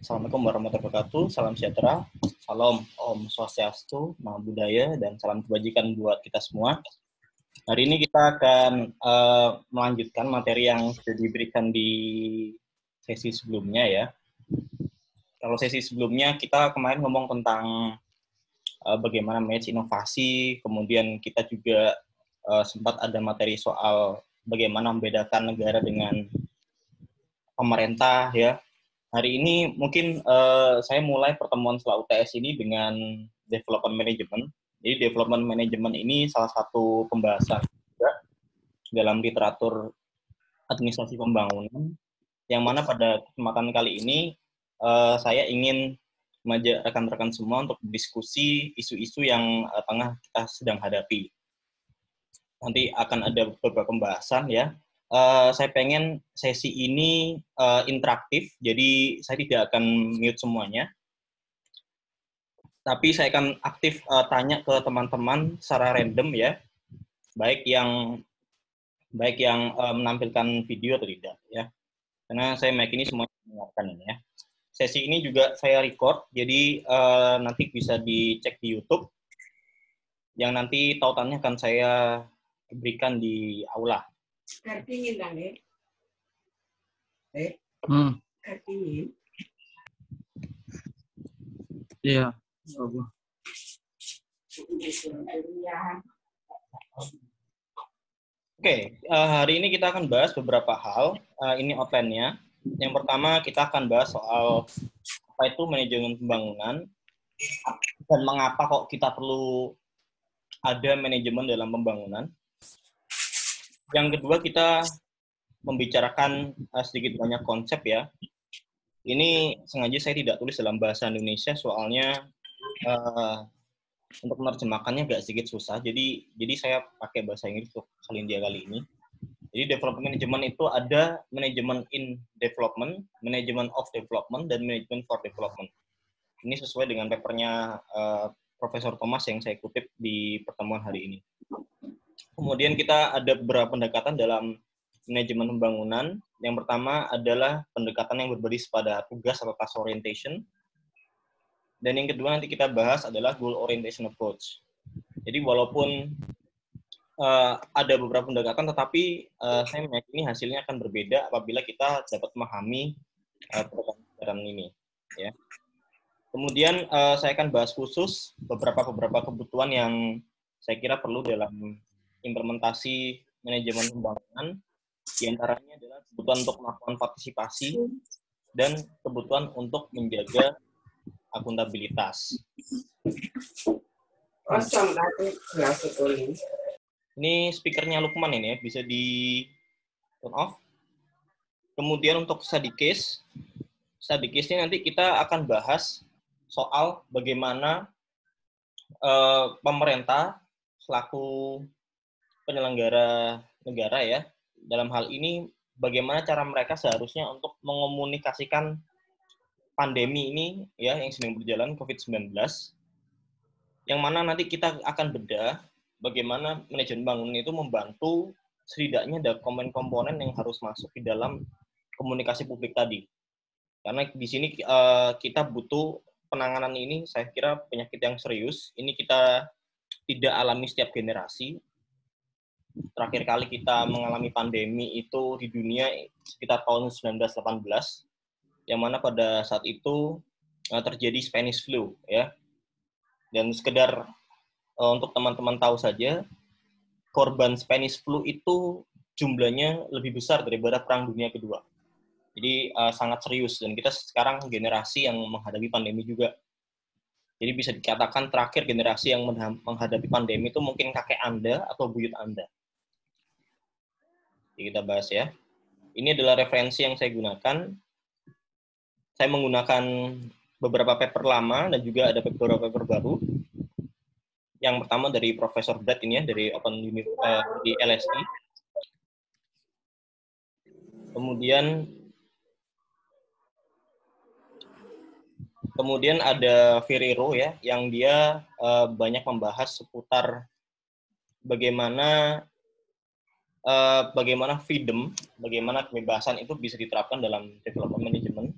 Assalamualaikum warahmatullahi wabarakatuh. Salam sejahtera, salam Om Swastiastu, Namo Buddhaya, dan salam kebajikan buat kita semua. Hari ini kita akan melanjutkan materi yang sudah diberikan di sesi sebelumnya ya. Kalau sesi sebelumnya kita kemarin ngomong tentang bagaimana manage inovasi, kemudian kita juga sempat ada materi soal bagaimana membedakan negara dengan pemerintah ya. Hari ini mungkin saya mulai pertemuan setelah UTS ini dengan development management. Jadi development management ini salah satu pembahasan juga dalam literatur administrasi pembangunan, yang mana pada kesempatan kali ini saya ingin mengajak rekan-rekan semua untuk berdiskusi isu-isu yang tengah kita sedang hadapi. Nanti akan ada beberapa pembahasan ya. Saya pengen sesi ini interaktif, jadi saya tidak akan mute semuanya. Tapi saya akan aktif tanya ke teman-teman secara random ya, baik yang menampilkan video atau tidak ya. Karena saya meyakini semuanya mendengarkan ini ya. Sesi ini juga saya record, jadi nanti bisa dicek di YouTube. Yang nanti tautannya akan saya berikan di aula. Kartinin lang Kartinin. Iya. Oke, hari ini kita akan bahas beberapa hal. Ini outline-nya. Yang pertama kita akan bahas soal apa itu manajemen pembangunan dan mengapa kok kita perlu ada manajemen dalam pembangunan. Yang kedua kita membicarakan sedikit banyak konsep ya. Ini sengaja saya tidak tulis dalam bahasa Indonesia soalnya untuk menerjemahkannya agak sedikit susah. Jadi saya pakai bahasa Inggris untuk kali ini. Jadi development management itu ada manajemen in development, manajemen of development, dan manajemen for development. Ini sesuai dengan papernya Profesor Thomas yang saya kutip di pertemuan hari ini. Kemudian kita ada beberapa pendekatan dalam manajemen pembangunan. Yang pertama adalah pendekatan yang berbasis pada tugas atau task orientation. Dan yang kedua nanti kita bahas adalah goal orientation approach. Jadi walaupun ada beberapa pendekatan, tetapi saya meyakini hasilnya akan berbeda apabila kita dapat memahami pendekatan ini. Ya. Kemudian saya akan bahas khusus beberapa kebutuhan yang saya kira perlu dalam implementasi manajemen pembangunan. Di antaranya adalah kebutuhan untuk melakukan partisipasi dan kebutuhan untuk menjaga akuntabilitas. Ini speakernya Lukman ini ya, bisa di turn off. Kemudian untuk study case ini nanti kita akan bahas soal bagaimana pemerintah selaku penyelenggara negara ya, dalam hal ini bagaimana cara mereka seharusnya untuk mengomunikasikan pandemi ini ya yang sedang berjalan COVID-19, yang mana nanti kita akan bedah bagaimana manajemen bangunan itu membantu setidaknya ada komponen yang harus masuk di dalam komunikasi publik tadi. Karena di sini kita butuh penanganan ini, saya kira penyakit yang serius. Ini kita tidak alami setiap generasi. Terakhir kali kita mengalami pandemi itu di dunia sekitar tahun 1918, yang mana pada saat itu terjadi Spanish flu ya. Dan sekedar untuk teman-teman tahu saja, korban Spanish flu itu jumlahnya lebih besar daripada Perang Dunia Kedua. Jadi sangat serius, dan kita sekarang generasi yang menghadapi pandemi juga. Jadi bisa dikatakan terakhir generasi yang menghadapi pandemi itu mungkin kakek Anda atau buyut Anda. Jadi kita bahas ya. Ini adalah referensi yang saya gunakan. Saya menggunakan beberapa paper lama dan juga ada beberapa paper baru. Yang pertama dari Profesor Brad ini ya, dari Open di LSI. Kemudian ada Ferrero ya, yang dia banyak membahas seputar bagaimana freedom, bagaimana kebebasan itu bisa diterapkan dalam development management.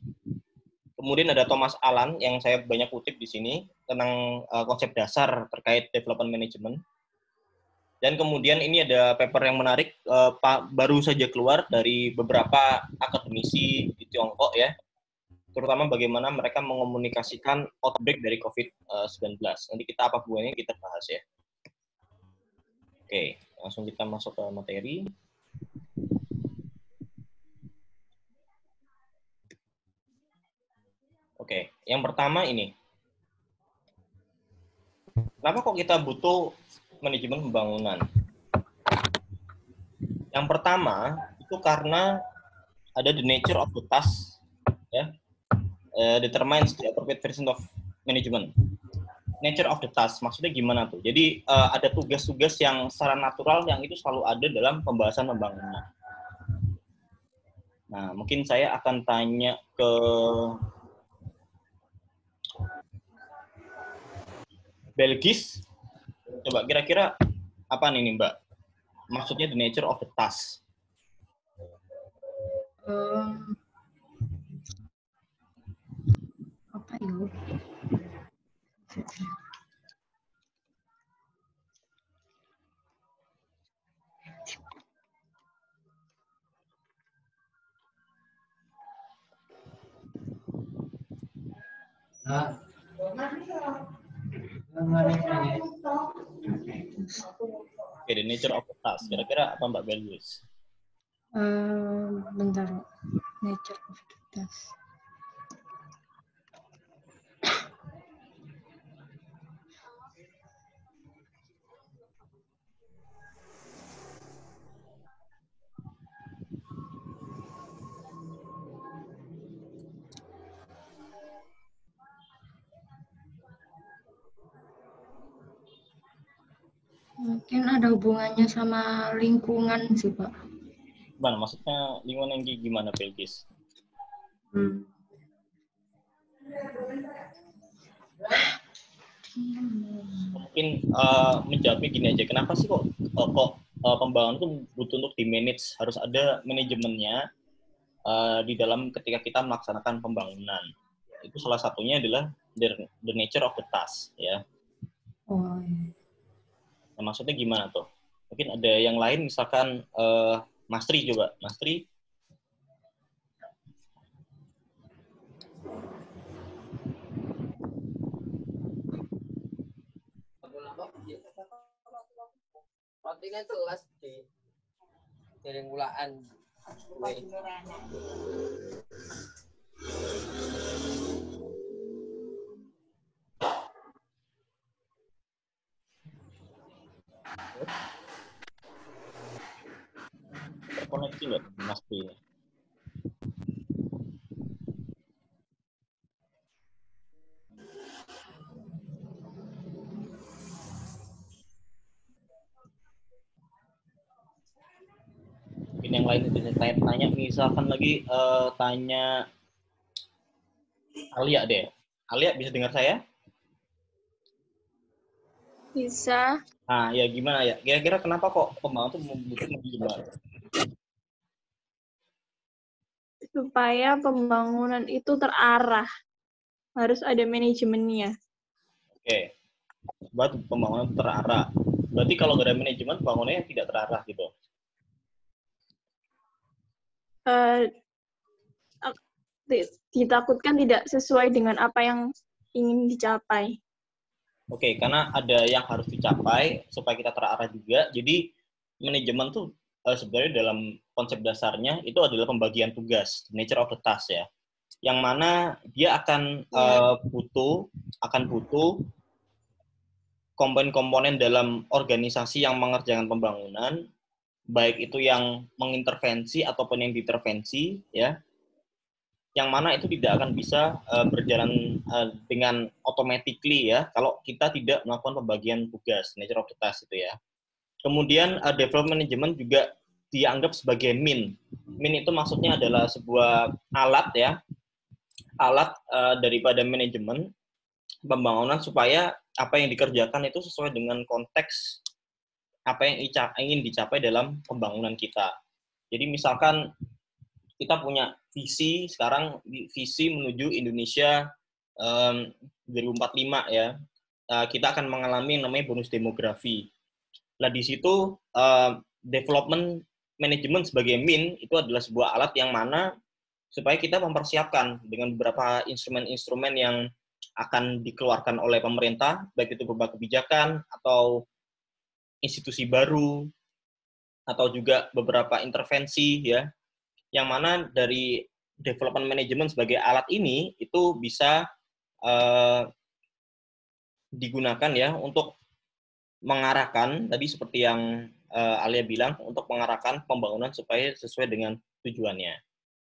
Kemudian ada Thomas Allan yang saya banyak kutip di sini tentang konsep dasar terkait development management. Dan kemudian ini ada paper yang menarik baru saja keluar dari beberapa akademisi di Tiongkok ya, terutama bagaimana mereka mengomunikasikan outbreak dari COVID-19. Nanti kita apa buahnya kita bahas ya. Oke, langsung kita masuk ke materi. Oke, yang pertama ini. Kenapa kok kita butuh manajemen pembangunan? Yang pertama, itu karena ada the nature of the task, ya, determines the appropriate version of management. Nature of the task, maksudnya gimana tuh? Jadi ada tugas-tugas yang secara natural yang itu selalu ada dalam pembahasan pembangunan. Nah, mungkin saya akan tanya ke Belgis. Coba kira-kira apa nih Mbak? Maksudnya the nature of the task. Apa itu? Oke, the nature of the task. Kira-kira apa Mbak Belgis? Bentar. Nature of the task. Mungkin ada hubungannya sama lingkungan sih, Pak. Bang, maksudnya lingkungan yang gimana, Belgis? Mungkin menjawabnya gini aja, kenapa sih kok pembangunan itu butuh untuk di-manage, harus ada manajemennya di dalam ketika kita melaksanakan pembangunan. Itu salah satunya adalah the nature of the task, ya. Oh. Nah, maksudnya gimana tuh? Mungkin ada yang lain, misalkan Mas Tri coba. Mas Tri. Rotinya jelas di mulaan. Terkoneksi nggak Mas Tri? Mungkin yang lain itu tanya misalkan lagi tanya Alia deh. Alia bisa dengar saya? Bisa. Nah, ya gimana ya? Kira-kira kenapa kok pembangunan itu membutuhkan manajemen? Supaya pembangunan itu terarah. Harus ada manajemennya. Oke. Buat pembangunan terarah. Berarti kalau nggak ada manajemen, pembangunannya tidak terarah gitu. Ditakutkan tidak sesuai dengan apa yang ingin dicapai. Oke, karena ada yang harus dicapai supaya kita terarah juga. Jadi manajemen tuh sebenarnya dalam konsep dasarnya itu adalah pembagian tugas, nature of the task ya. Yang mana dia akan butuh komponen-komponen dalam organisasi yang mengerjakan pembangunan, baik itu yang mengintervensi ataupun yang diintervensi ya. Yang mana itu tidak akan bisa berjalan dengan automatically ya kalau kita tidak melakukan pembagian tugas, nature of the task itu ya. Kemudian development management juga dianggap sebagai mean. Mean itu maksudnya adalah sebuah alat ya, alat daripada manajemen pembangunan supaya apa yang dikerjakan itu sesuai dengan konteks apa yang ingin dicapai dalam pembangunan kita. Jadi misalkan kita punya visi menuju Indonesia 2045 ya. Kita akan mengalami yang namanya bonus demografi. Nah, di situ development management sebagai MIN itu adalah sebuah alat yang mana supaya kita mempersiapkan dengan beberapa instrumen-instrumen yang akan dikeluarkan oleh pemerintah, baik itu berupa kebijakan atau institusi baru, atau juga beberapa intervensi ya, yang mana dari development management sebagai alat ini itu bisa digunakan ya untuk mengarahkan tadi seperti yang Alia bilang, untuk mengarahkan pembangunan supaya sesuai dengan tujuannya.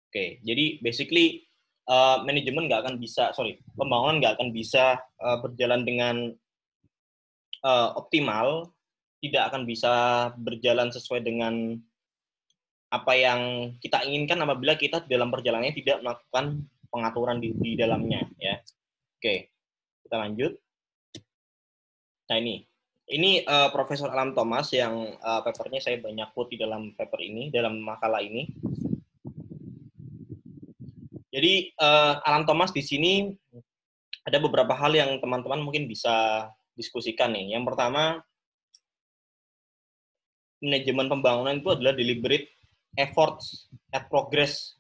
Oke, jadi basically pembangunan nggak akan bisa berjalan dengan optimal, tidak akan bisa berjalan sesuai dengan apa yang kita inginkan apabila kita dalam perjalanannya tidak melakukan pengaturan di dalamnya ya. Oke, kita lanjut. Nah ini Profesor Alan Thomas yang papernya saya banyak quote di dalam paper ini, dalam makalah ini. Jadi Alan Thomas di sini ada beberapa hal yang teman-teman mungkin bisa diskusikan nih. Yang pertama, manajemen pembangunan itu adalah deliberate efforts at progress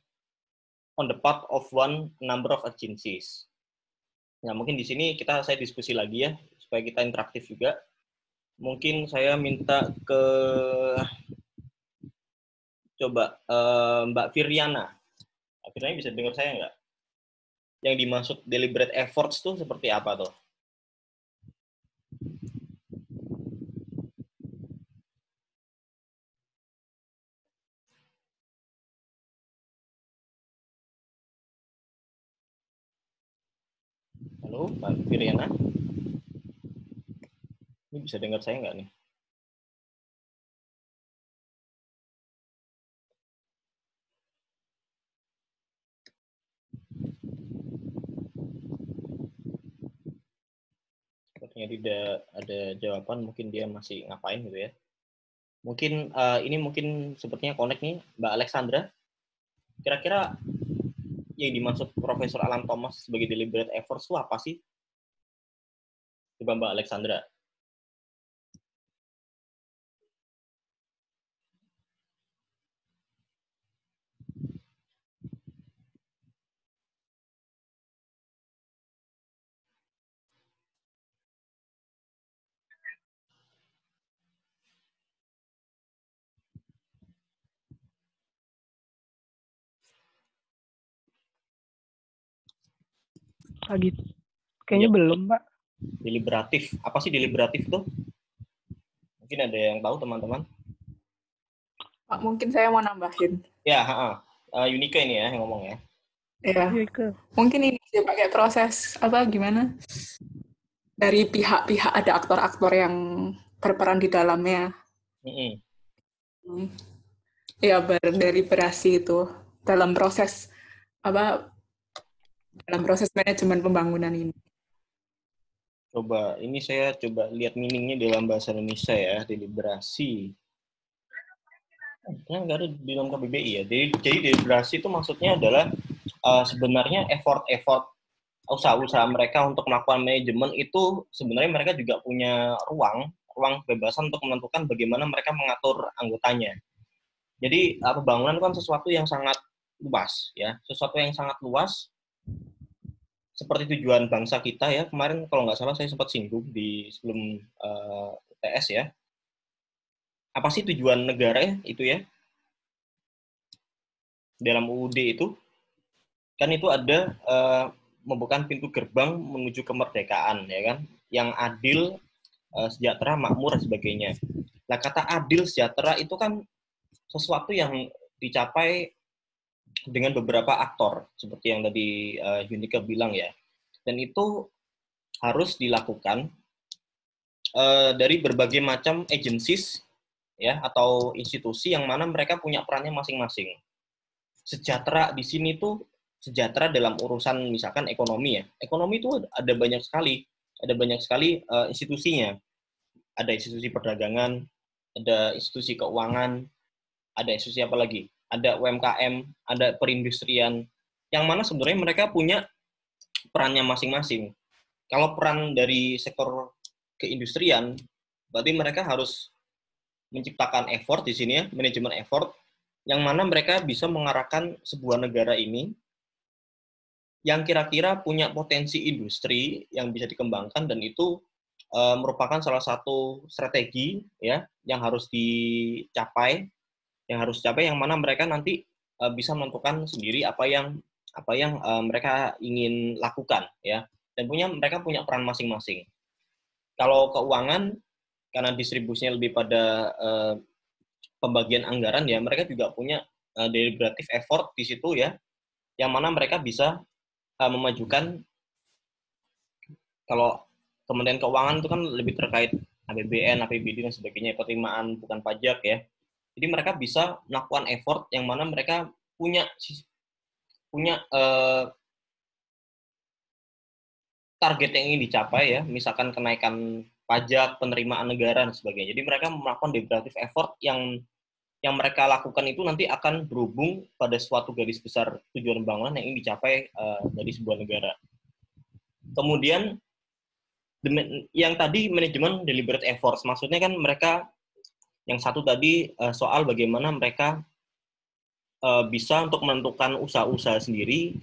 on the part of one number of agencies. Nah, mungkin di sini saya diskusi lagi ya, supaya kita interaktif juga. Mungkin saya minta ke Mbak Firiana. Mbak Firiana bisa dengar saya nggak? Yang dimaksud deliberate efforts tuh seperti apa tuh? Halo, Mbak Firiana? Ini bisa dengar saya nggak nih? Sepertinya tidak ada jawaban, mungkin dia masih ngapain gitu ya. Mungkin ini sepertinya connect nih, Mbak Alexandra. Kira-kira yang dimaksud Profesor Alan Thomas sebagai deliberate efforts itu apa sih? Coba Mbak Alexandra. Lagi kayaknya Ya. belum, Pak. Deliberatif. Apa sih deliberatif tuh? Mungkin ada yang tahu teman-teman? Pak, mungkin saya mau nambahin. Ya, Unika ini ya yang ngomong ya. Ya, mungkin ini sih pakai proses gimana? Dari pihak-pihak ada aktor-aktor yang berperan di dalamnya. Ya, berdeliberasi itu dalam proses dalam proses manajemen pembangunan ini. Ini saya coba lihat meaningnya dalam bahasa Indonesia ya, deliberasi. Nggak ada di dalam KBBI ya. Jadi deliberasi itu maksudnya adalah sebenarnya effort usaha-usaha mereka untuk melakukan manajemen itu sebenarnya mereka juga punya ruang kebebasan untuk menentukan bagaimana mereka mengatur anggotanya. Jadi pembangunan itu kan sesuatu yang sangat luas ya, sesuatu yang sangat luas seperti tujuan bangsa kita ya. Kemarin kalau nggak salah saya sempat singgung di sebelum UTS ya. Apa sih tujuan negara ya itu ya? Dalam UUD itu kan itu ada membuka pintu gerbang menuju kemerdekaan ya kan, yang adil, sejahtera, makmur dan sebagainya. Nah, kata adil sejahtera itu kan sesuatu yang dicapai dengan beberapa aktor seperti yang tadi Unika bilang ya, dan itu harus dilakukan dari berbagai macam agencies ya atau institusi yang mana mereka punya perannya masing-masing. Sejahtera di sini tuh sejahtera dalam urusan misalkan ekonomi ya. Ekonomi itu ada banyak sekali institusinya. Ada institusi perdagangan, ada institusi keuangan, ada institusi apa lagi? ada UMKM, ada perindustrian, yang mana sebenarnya mereka punya perannya masing-masing. Kalau peran dari sektor keindustrian, berarti mereka harus menciptakan effort di sini ya, manajemen effort, yang mana mereka bisa mengarahkan sebuah negara ini yang kira-kira punya potensi industri yang bisa dikembangkan, dan itu merupakan salah satu strategi ya yang harus dicapai, yang mana mereka nanti bisa menentukan sendiri apa yang mereka ingin lakukan ya, dan mereka punya peran masing-masing. Kalau keuangan, karena distribusinya lebih pada pembagian anggaran ya, mereka juga punya deliberative effort di situ ya, yang mana mereka bisa memajukan. Kalau Kementerian Keuangan itu kan lebih terkait APBN, APBD dan sebagainya, penerimaan bukan pajak ya. Jadi mereka bisa melakukan effort yang mana mereka punya target yang ingin dicapai ya, misalkan kenaikan pajak, penerimaan negara dan sebagainya. Jadi mereka melakukan deliberative effort yang mereka lakukan itu nanti akan berhubung pada suatu garis besar tujuan pembangunan yang ingin dicapai dari sebuah negara. Kemudian yang tadi manajemen deliberate efforts, maksudnya kan mereka yang satu tadi soal bagaimana mereka bisa untuk menentukan usaha-usaha sendiri,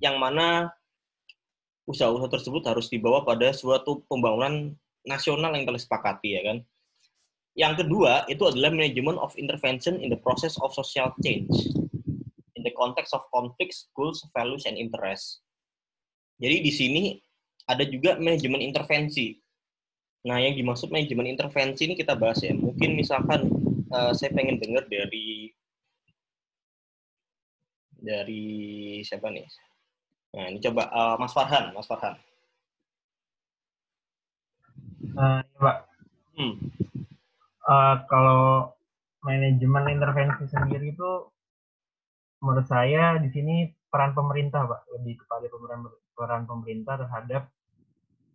yang mana usaha-usaha tersebut harus dibawa pada suatu pembangunan nasional yang telah disepakati ya kan. Yang kedua itu adalah management of intervention in the process of social change in the context of conflicts, goals, values, and interests. Jadi di sini ada juga manajemen intervensi. Nah, yang dimaksud manajemen intervensi ini kita bahas ya. Mungkin misalkan saya pengen dengar dari siapa nih? Nah, ini coba Mas Farhan. Ya, Pak. Kalau manajemen intervensi sendiri itu, menurut saya di sini peran pemerintah, Pak, lebih kepada peran pemerintah terhadap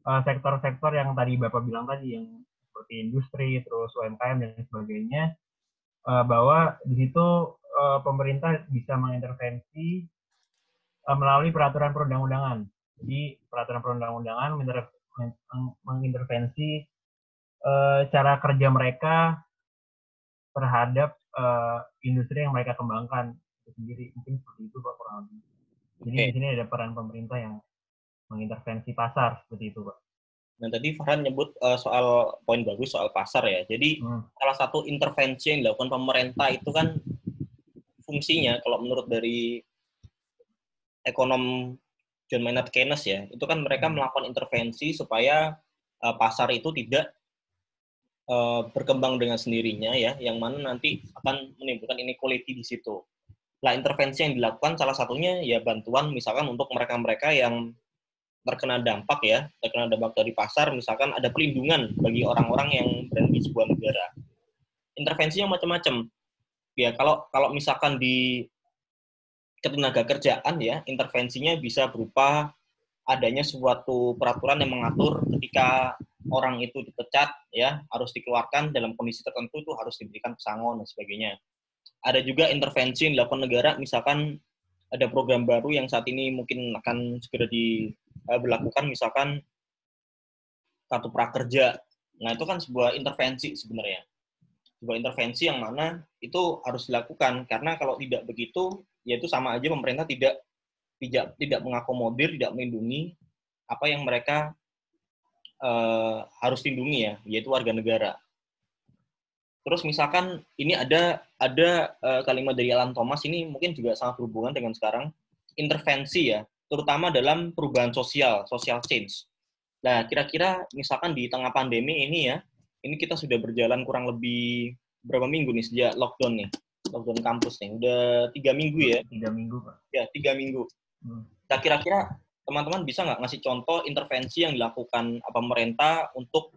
sektor-sektor yang tadi Bapak bilang tadi, yang seperti industri, terus UMKM dan sebagainya, bahwa di situ pemerintah bisa mengintervensi melalui peraturan perundang-undangan. Jadi peraturan perundang-undangan mengintervensi cara kerja mereka terhadap industri yang mereka kembangkan itu sendiri. Mungkin seperti itu Pak, kurang lebih. Jadi di sini ada peran pemerintah yang mengintervensi pasar seperti itu Pak. Nah, tadi Farhan nyebut soal poin bagus soal pasar ya. Jadi salah satu intervensi yang dilakukan pemerintah itu kan fungsinya, kalau menurut dari ekonom John Maynard Keynes ya, itu kan mereka melakukan intervensi supaya pasar itu tidak berkembang dengan sendirinya ya, yang mana nanti akan menimbulkan inequality di situ. Nah, intervensi yang dilakukan salah satunya ya bantuan misalkan untuk mereka-mereka yang terkena dampak dari pasar, misalkan ada pelindungan bagi orang-orang yang berada di sebuah negara. Intervensinya macam-macam. Ya, kalau misalkan di ketenaga kerjaan ya, intervensinya bisa berupa adanya suatu peraturan yang mengatur ketika orang itu dipecat ya, harus dikeluarkan dalam kondisi tertentu, itu harus diberikan pesangon dan sebagainya. Ada juga intervensi yang dilakukan negara, misalkan ada program baru yang saat ini mungkin akan segera diberlakukan, misalkan kartu prakerja. Nah, itu kan sebuah intervensi sebenarnya. Sebuah intervensi yang mana itu harus dilakukan, karena kalau tidak begitu, ya itu sama aja pemerintah tidak mengakomodir, tidak melindungi apa yang mereka harus lindungi ya, yaitu warga negara. Terus misalkan ini ada kalimat dari Alan Thomas, ini mungkin juga sangat berhubungan dengan sekarang, intervensi ya, terutama dalam perubahan social change. Nah, kira-kira misalkan di tengah pandemi ini ya, ini kita sudah berjalan kurang lebih berapa minggu nih sejak lockdown kampus nih, udah 3 minggu ya? 3 minggu Pak. Ya, 3 minggu. Nah, kira-kira teman-teman bisa nggak ngasih contoh intervensi yang dilakukan pemerintah untuk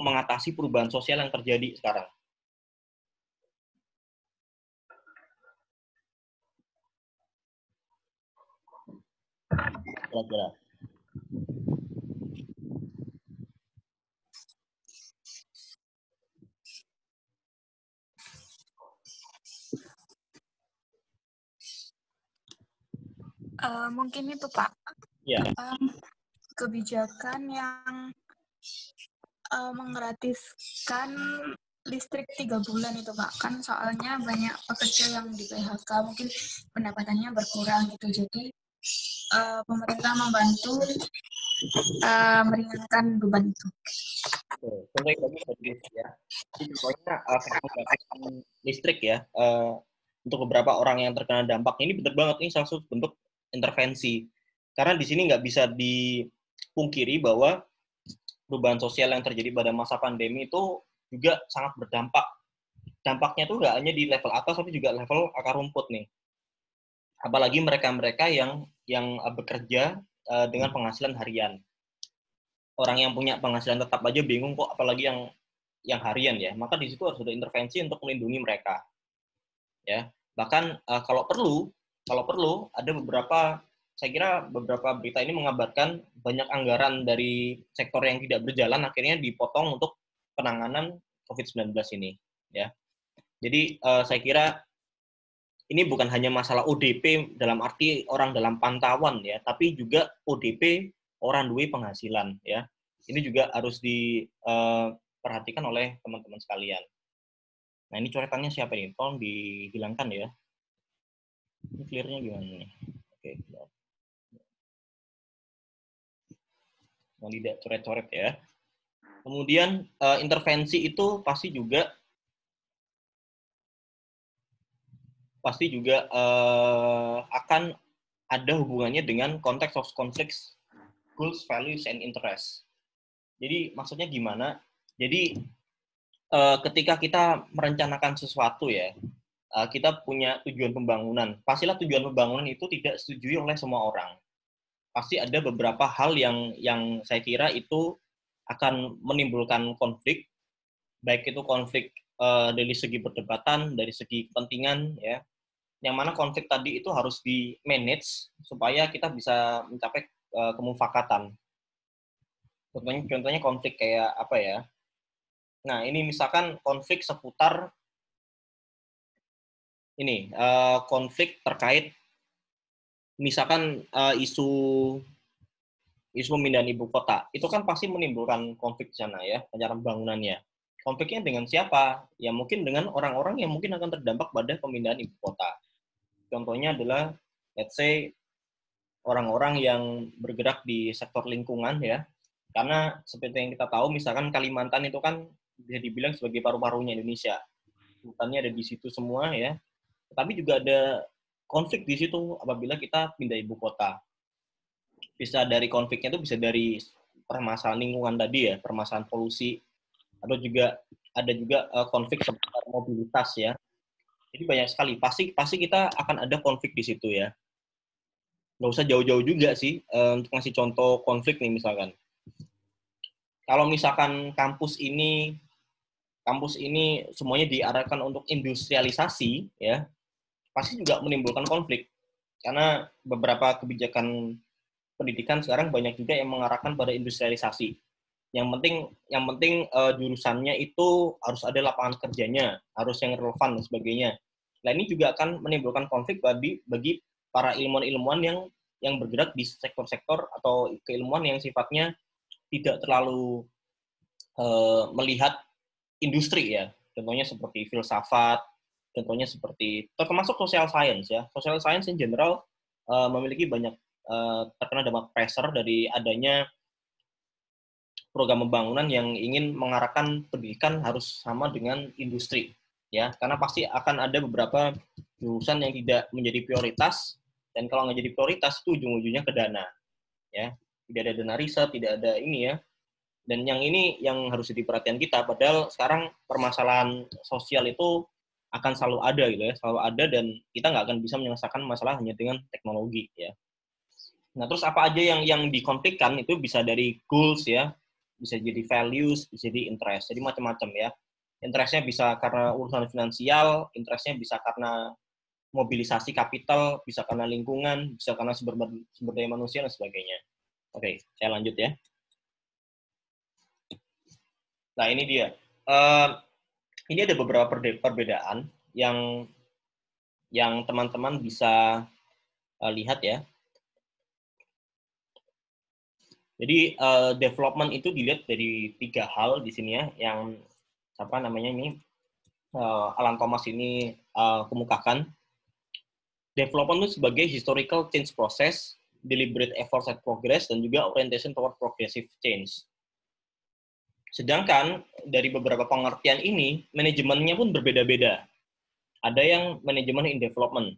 mengatasi perubahan sosial yang terjadi sekarang? Kira-kira. Mungkin itu Pak, Ya. kebijakan yang menggratiskan listrik 3 bulan itu Pak. Kan soalnya banyak pekerja yang di PHK, mungkin pendapatannya berkurang gitu. Jadi pemerintah membantu meringankan beban itu. Contohnya tadi ya. Ini contohnya penggratiskan listrik ya. Untuk beberapa orang yang terkena dampak ini benar banget ini salah satu bentuk intervensi. Karena di sini nggak bisa dipungkiri bahwa perubahan sosial yang terjadi pada masa pandemi itu juga sangat berdampak. Dampaknya itu nggak hanya di level atas, tapi juga level akar rumput nih. Apalagi mereka-mereka yang bekerja dengan penghasilan harian. Orang yang punya penghasilan tetap aja bingung kok, apalagi yang harian ya. Maka di situ harus ada intervensi untuk melindungi mereka. Ya, bahkan kalau perlu ada beberapa, saya kira beberapa berita ini mengabarkan banyak anggaran dari sektor yang tidak berjalan akhirnya dipotong untuk penanganan COVID-19 ini ya. Jadi saya kira ini bukan hanya masalah ODP dalam arti orang dalam pantauan ya, tapi juga ODP orang duwe penghasilan ya. Ini juga harus diperhatikan oleh teman-teman sekalian. Nah, ini coretannya siapa ini? Tolong dihilangkan ya. Ini clear-nya gimana nih? Oke. Mau tidak coret-coret ya. Kemudian intervensi itu pasti juga akan ada hubungannya dengan konteks of conflicts, goals, values, and interests. Jadi maksudnya gimana? Jadi ketika kita merencanakan sesuatu ya, kita punya tujuan pembangunan. Pastilah tujuan pembangunan itu tidak disetujui oleh semua orang. Pasti ada beberapa hal yang saya kira itu akan menimbulkan konflik, baik itu konflik dari segi perdebatan, dari segi kepentingan ya. Yang mana konflik tadi itu harus di-manage supaya kita bisa mencapai kemufakatan. Contohnya konflik kayak apa ya? Nah, ini misalkan konflik seputar ini, konflik terkait misalkan isu pemindahan ibu kota. Itu kan pasti menimbulkan konflik di sana ya, rencana pembangunannya. Konfliknya dengan siapa? Ya mungkin dengan orang-orang yang mungkin akan terdampak pada pemindahan ibu kota. Contohnya adalah, let's say, orang-orang yang bergerak di sektor lingkungan ya. Karena seperti yang kita tahu, misalkan Kalimantan itu kan bisa dibilang sebagai paru-parunya Indonesia. Hutannya ada di situ semua ya. Tapi juga ada konflik di situ apabila kita pindah ibu kota. Bisa dari konfliknya itu bisa dari permasalahan lingkungan tadi ya, permasalahan polusi, atau juga ada juga konflik seputar mobilitas ya. Jadi banyak sekali. Pasti kita akan ada konflik di situ ya. Nggak usah jauh-jauh juga sih untuk ngasih contoh konflik nih misalkan. Kalau misalkan kampus ini semuanya diarahkan untuk industrialisasi ya, pasti juga menimbulkan konflik. Karena beberapa kebijakan pendidikan sekarang banyak juga yang mengarahkan pada industrialisasi. Yang penting jurusannya itu harus ada lapangan kerjanya, harus yang relevan dan sebagainya. Nah, ini juga akan menimbulkan konflik bagi para ilmuwan-ilmuwan yang bergerak di sektor-sektor atau keilmuan yang sifatnya tidak terlalu melihat industri ya. Contohnya seperti filsafat, contohnya seperti termasuk social science ya. Social science in general memiliki banyak terkena dampak pressure dari adanya program pembangunan yang ingin mengarahkan pendidikan harus sama dengan industri ya, karena pasti akan ada beberapa jurusan yang tidak menjadi prioritas, dan kalau nggak jadi prioritas itu ujung-ujungnya ke dana ya, tidak ada dana riset, tidak ada ini ya. Dan yang ini yang harus jadi perhatian kita, padahal sekarang permasalahan sosial itu akan selalu ada gitu ya, selalu ada, dan kita nggak akan bisa menyelesaikan masalah hanya dengan teknologi ya. Nah, terus apa aja yang dikonflikkan itu bisa dari goals ya, bisa jadi values, bisa jadi interest, jadi macam-macam ya. Interestnya bisa karena urusan finansial, interestnya bisa karena mobilisasi kapital, bisa karena lingkungan, bisa karena sumber daya manusia dan sebagainya. Oke, saya lanjut ya. Nah, ini dia. Ini ada beberapa perbedaan yang teman-teman bisa lihat ya. Jadi development itu dilihat dari 3 hal di sini ya, yang apa namanya ini Alan Thomas ini kemukakan. Development itu sebagai historical change process, deliberate efforts at progress, dan juga orientation toward progressive change. Sedangkan dari beberapa pengertian ini, manajemennya pun berbeda-beda. Ada yang manajemen in development,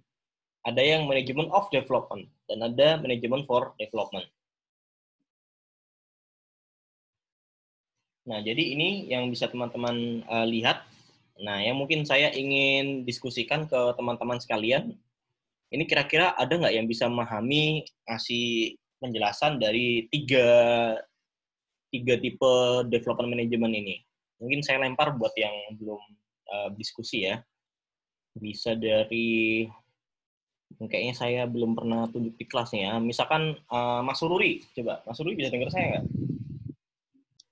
ada yang manajemen of development, dan ada manajemen for development. Nah, jadi ini yang bisa teman-teman lihat. Nah, yang mungkin saya ingin diskusikan ke teman-teman sekalian, ini kira-kira ada nggak yang bisa memahami, ngasih penjelasan dari tiga tipe development management ini? Mungkin saya lempar buat yang belum diskusi ya. Bisa dari, kayaknya saya belum pernah tunjuk di kelas nih ya. Misalkan Mas Sururi, coba. Mas Sururi bisa dengar saya nggak?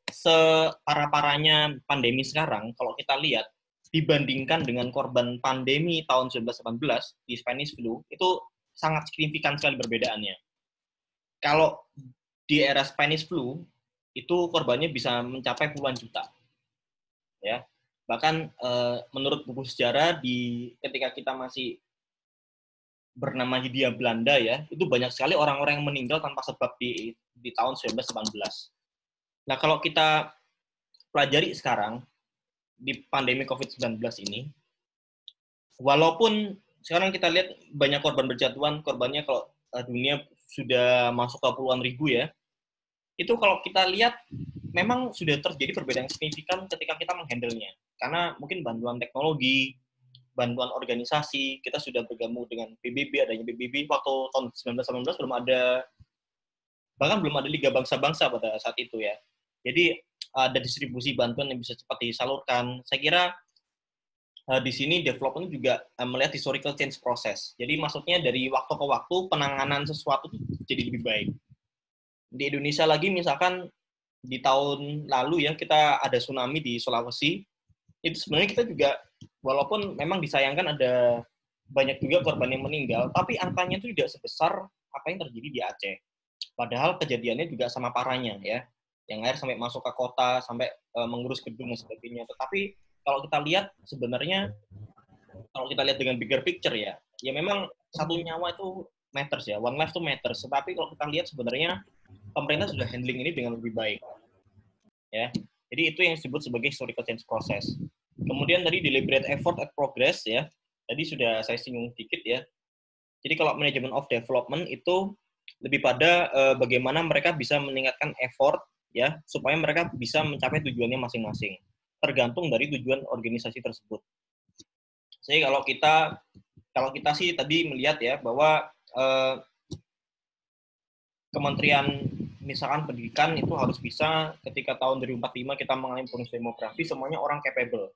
Separah-parahnya pandemi sekarang, kalau kita lihat, dibandingkan dengan korban pandemi tahun 1918 di Spanish flu, itu sangat signifikan sekali perbedaannya. Kalau di era Spanish flu, itu korbannya bisa mencapai puluhan juta. Ya. Bahkan menurut buku sejarah, ketika kita masih bernama Hindia Belanda ya, itu banyak sekali orang-orang yang meninggal tanpa sebab di tahun 1918. Nah, kalau kita pelajari sekarang, di pandemi COVID-19 ini, walaupun sekarang kita lihat banyak korban berjatuhan, korbannya kalau dunia sudah masuk ke puluhan ribu ya, itu kalau kita lihat memang sudah terjadi perbedaan signifikan ketika kita menghandle-nya. Karena mungkin bantuan teknologi, bantuan organisasi, kita sudah bergabung dengan PBB, adanya PBB waktu tahun 1919 belum ada, bahkan belum ada Liga Bangsa-Bangsa pada saat itu ya. Jadi ada distribusi bantuan yang bisa cepat disalurkan. Saya kira di sini development juga melihat historical change process. Jadi maksudnya dari waktu ke waktu penanganan sesuatu itu jadi lebih baik. Di Indonesia lagi misalkan di tahun lalu ya kita ada tsunami di Sulawesi. Itu sebenarnya kita juga walaupun memang disayangkan ada banyak juga korban yang meninggal, tapi angkanya itu tidak sebesar apa yang terjadi di Aceh. Padahal kejadiannya juga sama parahnya ya. Yang air sampai masuk ke kota, sampai mengurus gedung dan sebagainya. Tetapi kalau kita lihat sebenarnya, kalau kita lihat dengan bigger picture ya memang satu nyawa itu matters ya, one life itu matters. Tetapi kalau kita lihat sebenarnya pemerintah sudah handling ini dengan lebih baik. Ya, jadi itu yang disebut sebagai historical change process. Kemudian tadi deliberate effort at progress ya, tadi sudah saya singgung dikit ya. Jadi kalau management of development itu lebih pada bagaimana mereka bisa meningkatkan effort ya supaya mereka bisa mencapai tujuannya masing-masing, tergantung dari tujuan organisasi tersebut. Jadi kalau kita sih tadi melihat ya bahwa Kementerian misalkan pendidikan itu harus bisa ketika tahun 2045 kita mengalami bonus demografi, semuanya orang capable.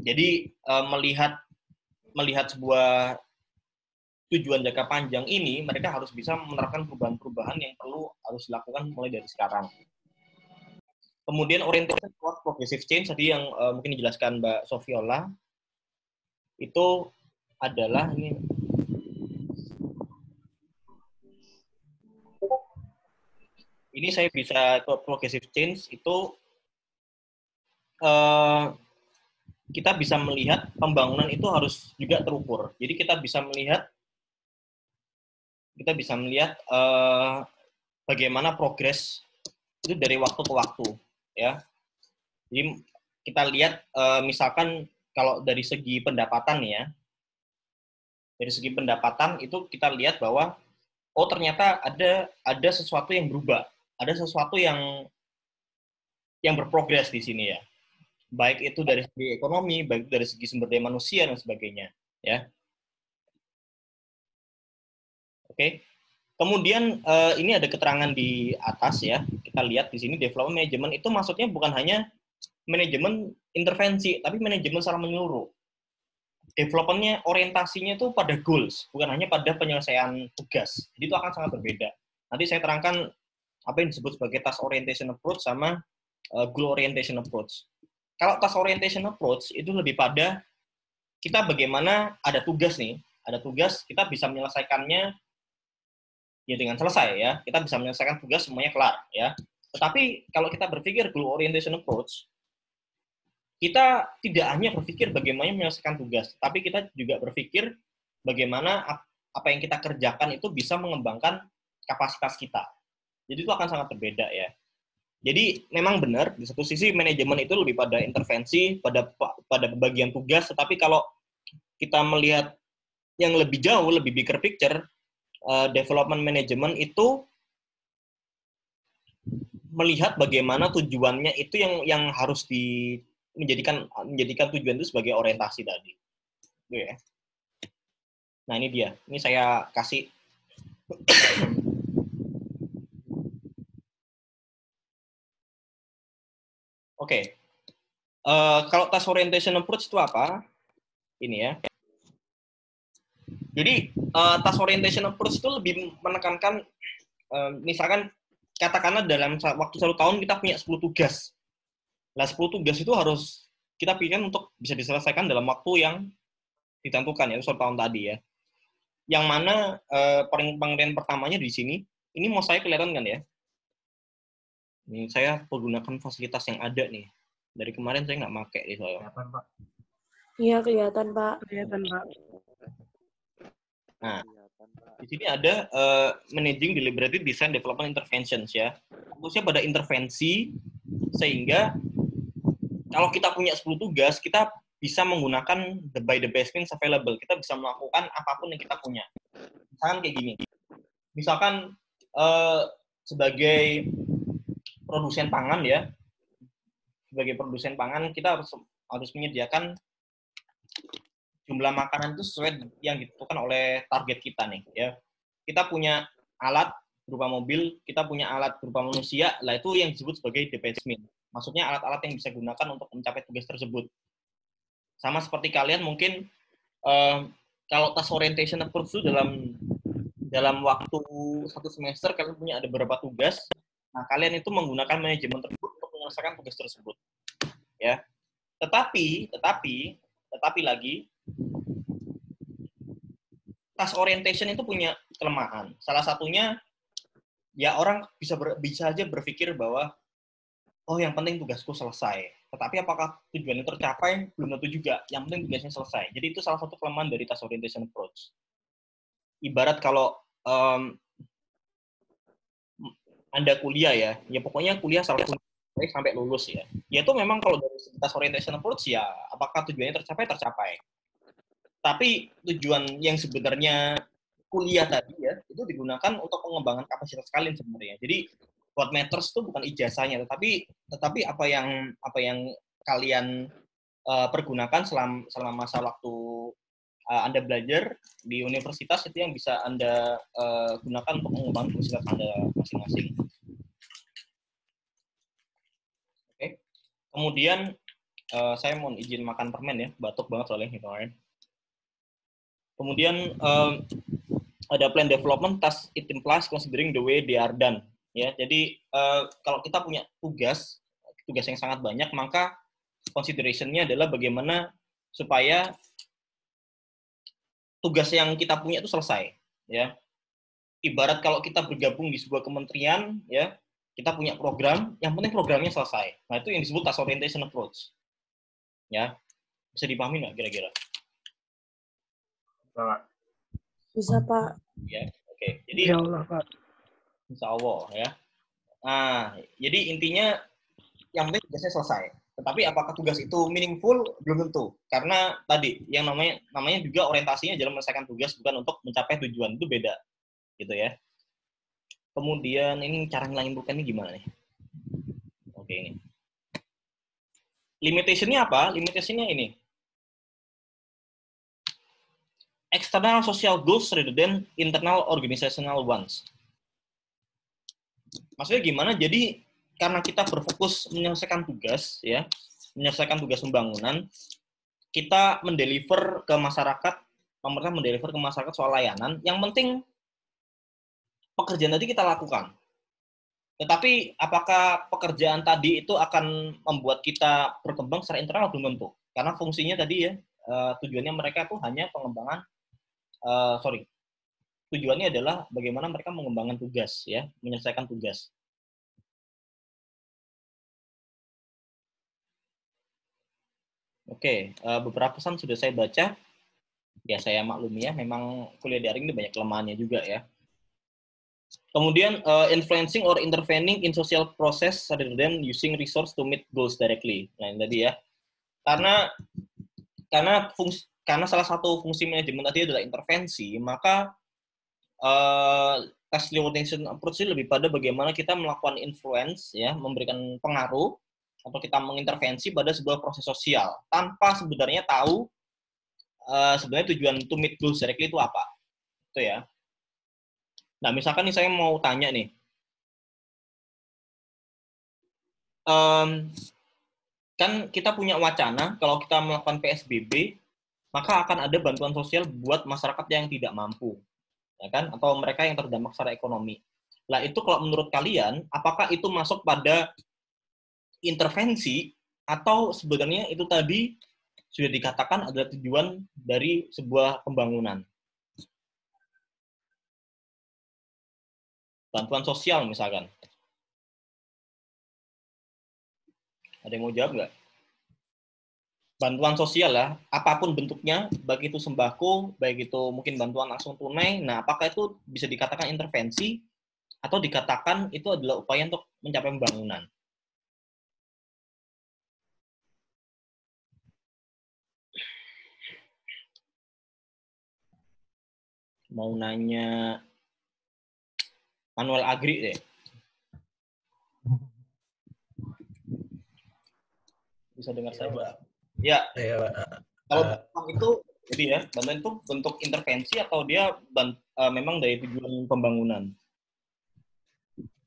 Jadi melihat sebuah tujuan jangka panjang ini, mereka harus bisa menerapkan perubahan-perubahan yang harus dilakukan mulai dari sekarang. Kemudian orientation toward progressive change tadi yang mungkin dijelaskan Mbak Sofiola itu adalah ini saya bisa ke progressive change itu kita bisa melihat pembangunan itu harus juga terukur. Jadi kita bisa melihat bagaimana progres itu dari waktu ke waktu ya. Jadi kita lihat misalkan kalau dari segi pendapatan ya, dari segi pendapatan itu kita lihat bahwa ternyata ada sesuatu yang berubah, ada sesuatu yang berprogres di sini ya, baik itu dari segi ekonomi, baik dari segi sumber daya manusia dan sebagainya ya. Oke. Kemudian ini ada keterangan di atas ya. Kita lihat di sini development management itu maksudnya bukan hanya manajemen intervensi, tapi manajemen secara menyeluruh. Development-nya orientasinya itu pada goals, bukan hanya pada penyelesaian tugas. Jadi itu akan sangat berbeda. Nanti saya terangkan apa yang disebut sebagai task orientation approach sama goal orientation approach. Kalau task orientation approach itu lebih pada kita bagaimana ada tugas nih, ada tugas kita bisa menyelesaikannya ya dengan selesai ya, kita bisa menyelesaikan tugas semuanya kelar ya. Tetapi kalau kita berpikir goal orientation approach, kita tidak hanya berpikir bagaimana menyelesaikan tugas, tapi kita juga berpikir bagaimana apa yang kita kerjakan itu bisa mengembangkan kapasitas kita. Jadi itu akan sangat berbeda ya. Jadi memang benar di satu sisi manajemen itu lebih pada intervensi, pada pembagian tugas, tetapi kalau kita melihat yang lebih jauh, lebih bigger picture, development management itu melihat bagaimana tujuannya itu yang harus menjadikan tujuan itu sebagai orientasi tadi. Gitu ya. Nah, ini dia. Ini saya kasih Oke. Kalau task orientation approach itu apa? Ini ya. Jadi, task orientation approach itu lebih menekankan misalkan katakanlah dalam waktu 1 tahun kita punya 10 tugas. Nah, 10 tugas itu harus kita pikirkan untuk bisa diselesaikan dalam waktu yang ditentukan, yaitu 1 tahun tadi ya. Yang mana pengertian pertamanya di sini, ini mau saya kelihatan kan ya? Ini saya menggunakan fasilitas yang ada nih. Dari kemarin saya nggak pakai nih soalnya. Kelihatan, Pak. Iya, kelihatan, Pak. Kelihatan, Pak. Nah, di sini ada managing deliberative design development interventions ya. Fokusnya pada intervensi sehingga kalau kita punya 10 tugas, kita bisa menggunakan by the best means available. Kita bisa melakukan apapun yang kita punya. Misalkan kayak gini. Misalkan sebagai produsen pangan ya. Sebagai produsen pangan kita harus menyediakan jumlah makanan itu sesuai yang ditentukan oleh target kita nih ya. Kita punya alat berupa mobil, kita punya alat berupa manusia, lah itu yang disebut sebagai deployment. Maksudnya alat-alat yang bisa digunakan untuk mencapai tugas tersebut. Sama seperti kalian mungkin kalau task orientation approach itu dalam waktu 1 semester kalian punya ada beberapa tugas. Nah, kalian itu menggunakan manajemen tersebut untuk menyelesaikan tugas tersebut. Ya. Tetapi lagi task orientation itu punya kelemahan. Salah satunya ya orang bisa aja berpikir bahwa oh yang penting tugasku selesai. Tetapi apakah tujuannya tercapai belum tentu juga. Yang penting tugasnya selesai. Jadi itu salah satu kelemahan dari task orientation approach. Ibarat kalau Anda kuliah ya pokoknya kuliah sampai lulus ya. Ya itu memang kalau dari task orientation approach ya apakah tujuannya tercapai. Tapi tujuan yang sebenarnya kuliah tadi ya itu digunakan untuk pengembangan kapasitas kalian sebenarnya. Jadi what matters itu bukan ijazahnya, tetapi apa yang kalian pergunakan selama masa waktu Anda belajar di universitas itu yang bisa Anda gunakan untuk mengembangkan kapasitas Anda masing-masing. Oke. Kemudian saya mau izin makan permen ya, batuk banget soalnya kemarin. Kemudian ada plan development task it implies considering the way they are done. Ya, jadi kalau kita punya tugas yang sangat banyak, maka consideration-nya adalah bagaimana supaya tugas yang kita punya itu selesai. Ya, ibarat kalau kita bergabung di sebuah kementerian, ya kita punya program, yang penting programnya selesai. Nah itu yang disebut task orientation approach. Ya, bisa dipahami nggak kira-kira? Bisa, Pak. Ya, oke. Jadi Insya Allah, Pak. Insya Allah ya. Nah, jadi intinya yang penting tugasnya selesai. Tetapi apakah tugas itu meaningful? Belum tentu. Karena tadi yang namanya juga orientasinya adalah menyelesaikan tugas bukan untuk mencapai tujuan, itu beda. Gitu ya. Kemudian ini cara ngilangin pulpen ini gimana nih? Oke ini. Limitation-nya apa? Limitation-nya ini. External social goals rather than internal organizational ones. Maksudnya gimana? Jadi karena kita berfokus menyelesaikan tugas, ya, menyelesaikan tugas pembangunan, kita mendeliver ke masyarakat, pemerintah mendeliver ke masyarakat soal layanan. Yang penting pekerjaan tadi kita lakukan. Tetapi apakah pekerjaan tadi itu akan membuat kita berkembang secara internal? Belum tentu. Karena fungsinya tadi ya, tujuannya mereka tuh hanya pengembangan tujuannya adalah bagaimana mereka mengembangkan tugas, ya, menyelesaikan tugas. Oke, beberapa pesan sudah saya baca. Ya, saya maklumi ya, memang kuliah daring ini banyak kelemahannya juga ya. Kemudian, influencing or intervening in social process rather than using resource to meet goals directly. Nah, ini tadi ya. Karena salah satu fungsi manajemen tadi adalah intervensi, maka task orientation approach ini lebih pada bagaimana kita melakukan influence, ya, memberikan pengaruh atau kita mengintervensi pada sebuah proses sosial tanpa sebenarnya tahu sebenarnya tujuan to meet goals directly itu apa, itu ya. Nah, misalkan nih saya mau tanya nih, kan kita punya wacana kalau kita melakukan PSBB maka akan ada bantuan sosial buat masyarakat yang tidak mampu, ya kan, atau mereka yang terdampak secara ekonomi. Nah, itu kalau menurut kalian, apakah itu masuk pada intervensi atau sebenarnya itu tadi sudah dikatakan adalah tujuan dari sebuah pembangunan? Bantuan sosial misalkan. Ada yang mau jawab nggak? Bantuan sosial lah, apapun bentuknya, baik itu sembako, baik itu mungkin bantuan langsung tunai, nah apakah itu bisa dikatakan intervensi atau dikatakan itu adalah upaya untuk mencapai pembangunan? Mau nanya Manuel Agri deh. Bisa dengar saya, Pak? Ya. Kalau itu, jadi ya, bantuan itu bentuk intervensi atau dia memang dari tujuan pembangunan?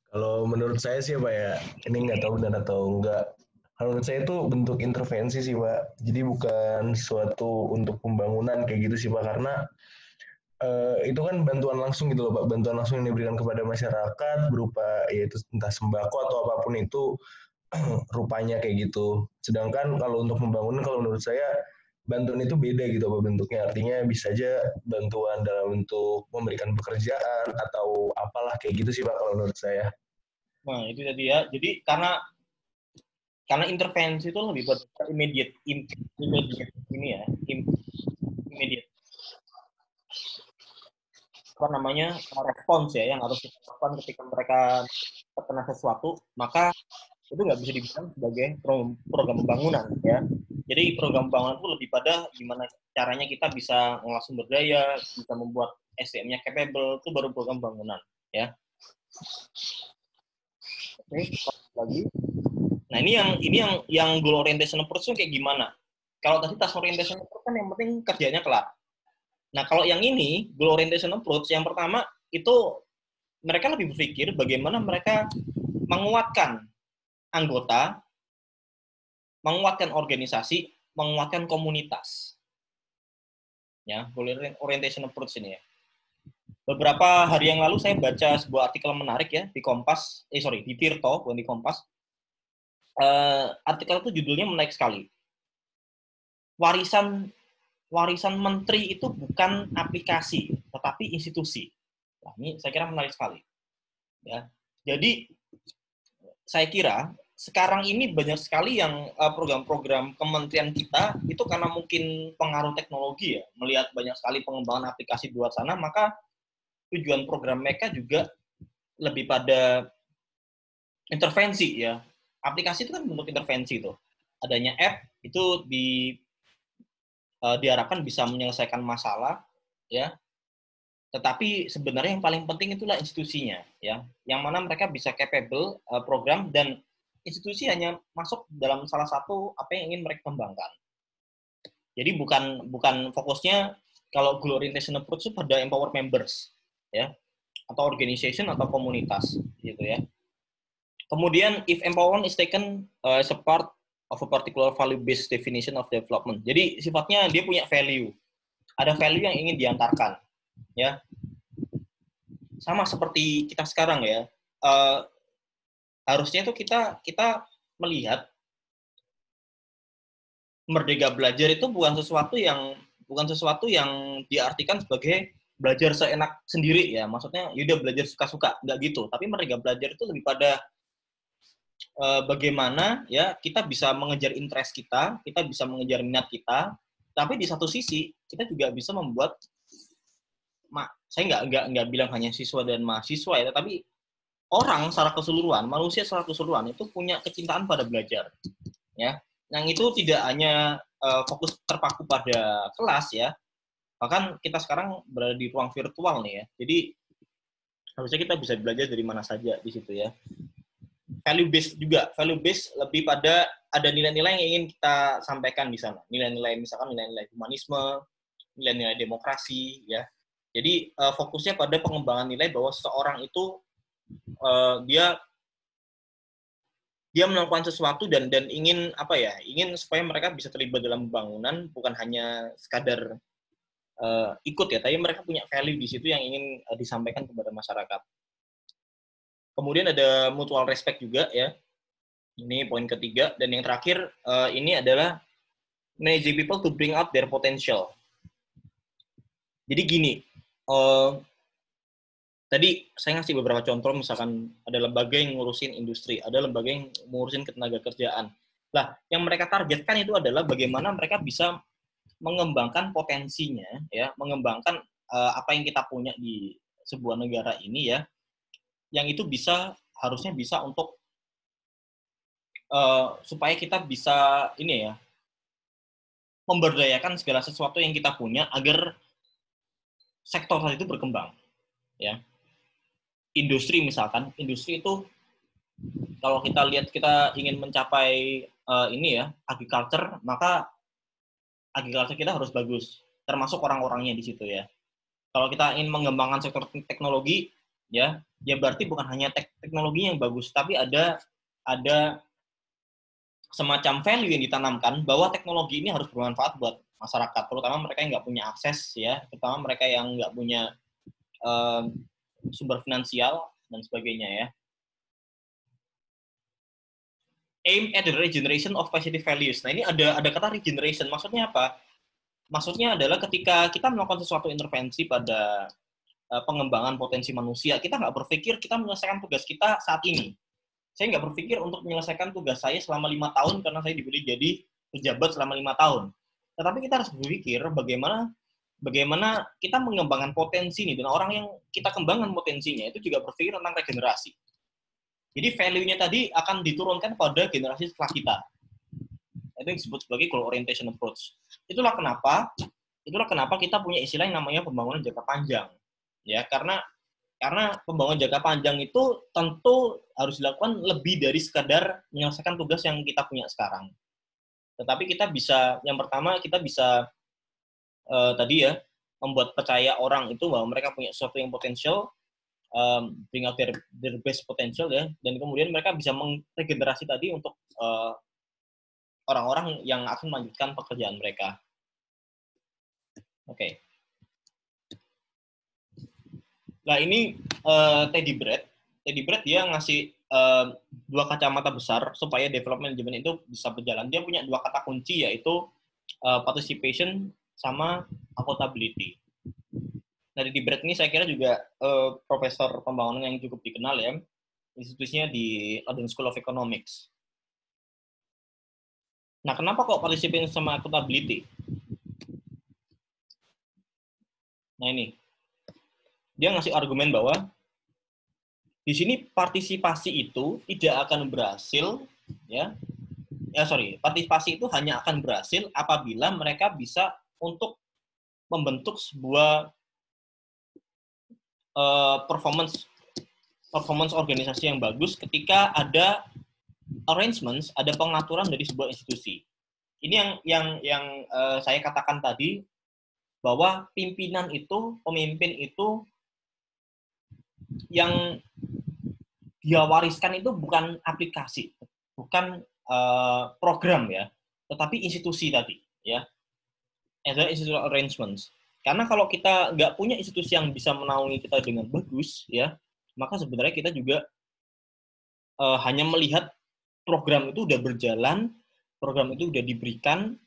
Kalau menurut saya sih Pak ya, ini nggak tahu benar atau enggak. Kalau menurut saya itu bentuk intervensi sih Pak. Jadi bukan suatu untuk pembangunan kayak gitu sih Pak. Karena itu kan bantuan langsung gitu loh Pak. Bantuan langsung yang diberikan kepada masyarakat berupa yaitu entah sembako atau apapun itu rupanya kayak gitu. Sedangkan kalau untuk pembangunan kalau menurut saya bantuan itu beda gitu Pak bentuknya. Artinya bisa aja bantuan dalam bentuk memberikan pekerjaan atau apalah kayak gitu sih Pak kalau menurut saya. Nah, itu tadi ya. Jadi karena intervensi itu lebih buat immediate ini ya, immediate apa namanya respons ya yang harus dilakukan ketika mereka terkena sesuatu, maka itu nggak bisa dibilang sebagai program pembangunan ya. Jadi program pembangunan itu lebih pada gimana caranya kita bisa mengolah sumber daya, bisa membuat SDM-nya capable, itu baru program pembangunan ya. Oke, lagi. Nah, ini yang goal orientation approach kayak gimana? Kalau tadi task orientation approach kan yang penting kerjanya kelar. Nah, kalau yang ini goal orientation approach yang pertama itu mereka lebih berpikir bagaimana mereka menguatkan anggota, menguatkan organisasi, menguatkan komunitas. Ya, goal orientation approach ini ya. Beberapa hari yang lalu saya baca sebuah artikel menarik ya di Kompas, di Tirto, bukan di Kompas. Artikel itu judulnya menarik sekali. Warisan menteri itu bukan aplikasi, tetapi institusi. Nah, ini saya kira menarik sekali. Ya, jadi saya kira sekarang ini banyak sekali yang program-program kementerian kita itu karena mungkin pengaruh teknologi ya, melihat banyak sekali pengembangan aplikasi di luar sana, maka tujuan program mereka juga lebih pada intervensi ya. Aplikasi itu kan bentuk intervensi tuh. Adanya app itu diharapkan bisa menyelesaikan masalah ya. Tetapi sebenarnya yang paling penting itulah institusinya ya. Yang mana mereka bisa capable program dan institusi hanya masuk dalam salah satu apa yang ingin mereka kembangkan. Jadi bukan fokusnya kalau goal orientation approach itu pada empower members ya, atau organization atau komunitas gitu ya. Kemudian if empowerment is taken as a part of a particular value based definition of development. Jadi sifatnya dia punya value. Ada value yang ingin diantarkan ya. Sama seperti kita sekarang ya. Harusnya itu kita melihat merdeka belajar itu bukan sesuatu yang diartikan sebagai belajar seenak sendiri ya, maksudnya yaudah belajar suka-suka, nggak gitu. Tapi mereka belajar itu lebih pada bagaimana ya kita bisa mengejar interest kita bisa mengejar minat kita, tapi di satu sisi kita juga bisa membuat, saya nggak bilang hanya siswa dan mahasiswa ya, tapi orang secara keseluruhan, manusia secara keseluruhan itu punya kecintaan pada belajar, ya. Yang itu tidak hanya fokus terpaku pada kelas ya, bahkan kita sekarang berada di ruang virtual nih ya, jadi harusnya kita bisa belajar dari mana saja di situ ya. Value based juga, value based lebih pada ada nilai-nilai yang ingin kita sampaikan di sana, nilai-nilai misalkan nilai-nilai humanisme, nilai-nilai demokrasi ya. Jadi fokusnya pada pengembangan nilai bahwa seseorang itu dia melakukan sesuatu dan ingin apa ya, ingin supaya mereka bisa terlibat dalam pembangunan, bukan hanya sekadar ikut ya, tapi mereka punya value di situ yang ingin disampaikan kepada masyarakat. Kemudian ada mutual respect juga ya, ini poin ketiga, dan yang terakhir ini adalah manage people to bring out their potential. Jadi gini, tadi saya ngasih beberapa contoh, misalkan ada lembaga yang ngurusin industri, ada lembaga yang ngurusin ketenaga kerjaan. Lah, yang mereka targetkan itu adalah bagaimana mereka bisa mengembangkan potensinya, ya, mengembangkan apa yang kita punya di sebuah negara ini ya, yang itu harusnya bisa untuk supaya kita bisa ini ya, memberdayakan segala sesuatu yang kita punya agar sektor itu berkembang, ya. Industri misalkan, industri itu kalau kita lihat kita ingin mencapai ini ya, agriculture, maka agriculture kita harus bagus, termasuk orang-orangnya di situ ya. Kalau kita ingin mengembangkan sektor teknologi, ya berarti bukan hanya teknologi yang bagus, tapi ada semacam value yang ditanamkan bahwa teknologi ini harus bermanfaat buat masyarakat, terutama mereka yang nggak punya akses ya, terutama mereka yang nggak punya sumber finansial dan sebagainya ya. Aim at the regeneration of positive values. Nah ini ada kata regeneration, maksudnya apa? Maksudnya adalah ketika kita melakukan sesuatu intervensi pada pengembangan potensi manusia, kita nggak berpikir kita menyelesaikan tugas kita saat ini. Saya nggak berpikir untuk menyelesaikan tugas saya selama 5 tahun karena saya diberi jadi pejabat selama 5 tahun. Tetapi kita harus berpikir bagaimana kita mengembangkan potensi ini, dan orang yang kita kembangkan potensinya itu juga berpikir tentang regenerasi. Jadi value-nya tadi akan diturunkan pada generasi setelah kita. Itu yang disebut sebagai goal orientation approach. Itulah kenapa kita punya istilah yang namanya pembangunan jangka panjang. Ya, karena pembangunan jangka panjang itu tentu harus dilakukan lebih dari sekadar menyelesaikan tugas yang kita punya sekarang. Tetapi kita bisa, yang pertama kita bisa tadi ya, membuat percaya orang itu bahwa mereka punya sesuatu yang potensial, bring out their best potential ya, dan kemudian mereka bisa meregenerasi tadi untuk orang-orang yang akan melanjutkan pekerjaan mereka. Oke. Nah ini Teddy Brett dia ngasih 2 kacamata besar supaya development management itu bisa berjalan. Dia punya 2 kata kunci, yaitu participation sama accountability. Nah, di Brett ini saya kira juga profesor pembangunan yang cukup dikenal ya, institusinya di London School of Economics. Nah, kenapa kok participation sama accountability? Nah ini, dia ngasih argumen bahwa di sini partisipasi itu tidak akan berhasil, partisipasi itu hanya akan berhasil apabila mereka bisa untuk membentuk sebuah performance organisasi yang bagus ketika ada arrangements, ada pengaturan dari sebuah institusi. Ini yang saya katakan tadi, bahwa pemimpin itu yang dia wariskan itu bukan aplikasi, bukan program ya, tetapi institusi tadi ya, ada institutional arrangements. Karena kalau kita nggak punya institusi yang bisa menaungi kita dengan bagus ya, maka sebenarnya kita juga hanya melihat program itu udah berjalan, program itu udah diberikan,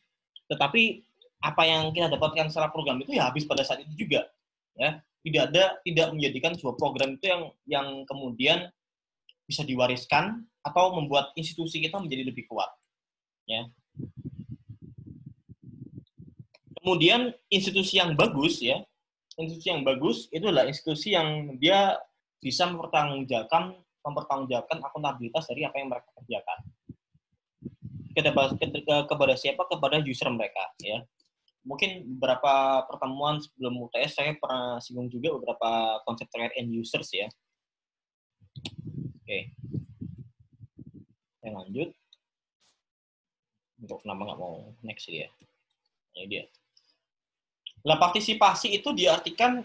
tetapi apa yang kita dapatkan secara program itu ya habis pada saat itu juga ya. Tidak menjadikan sebuah program itu yang kemudian bisa diwariskan atau membuat institusi kita menjadi lebih kuat, ya. Kemudian institusi yang bagus, ya, institusi yang bagus itu adalah institusi yang dia bisa mempertanggungjawabkan akuntabilitas dari apa yang mereka kerjakan kepada siapa, kepada user mereka, ya. Mungkin beberapa pertemuan sebelum UTS saya pernah singgung juga beberapa konsep terkait end users, ya. Oke, saya lanjut. Untuk kenapa nggak mau next ya? Ini dia. Lah, partisipasi itu diartikan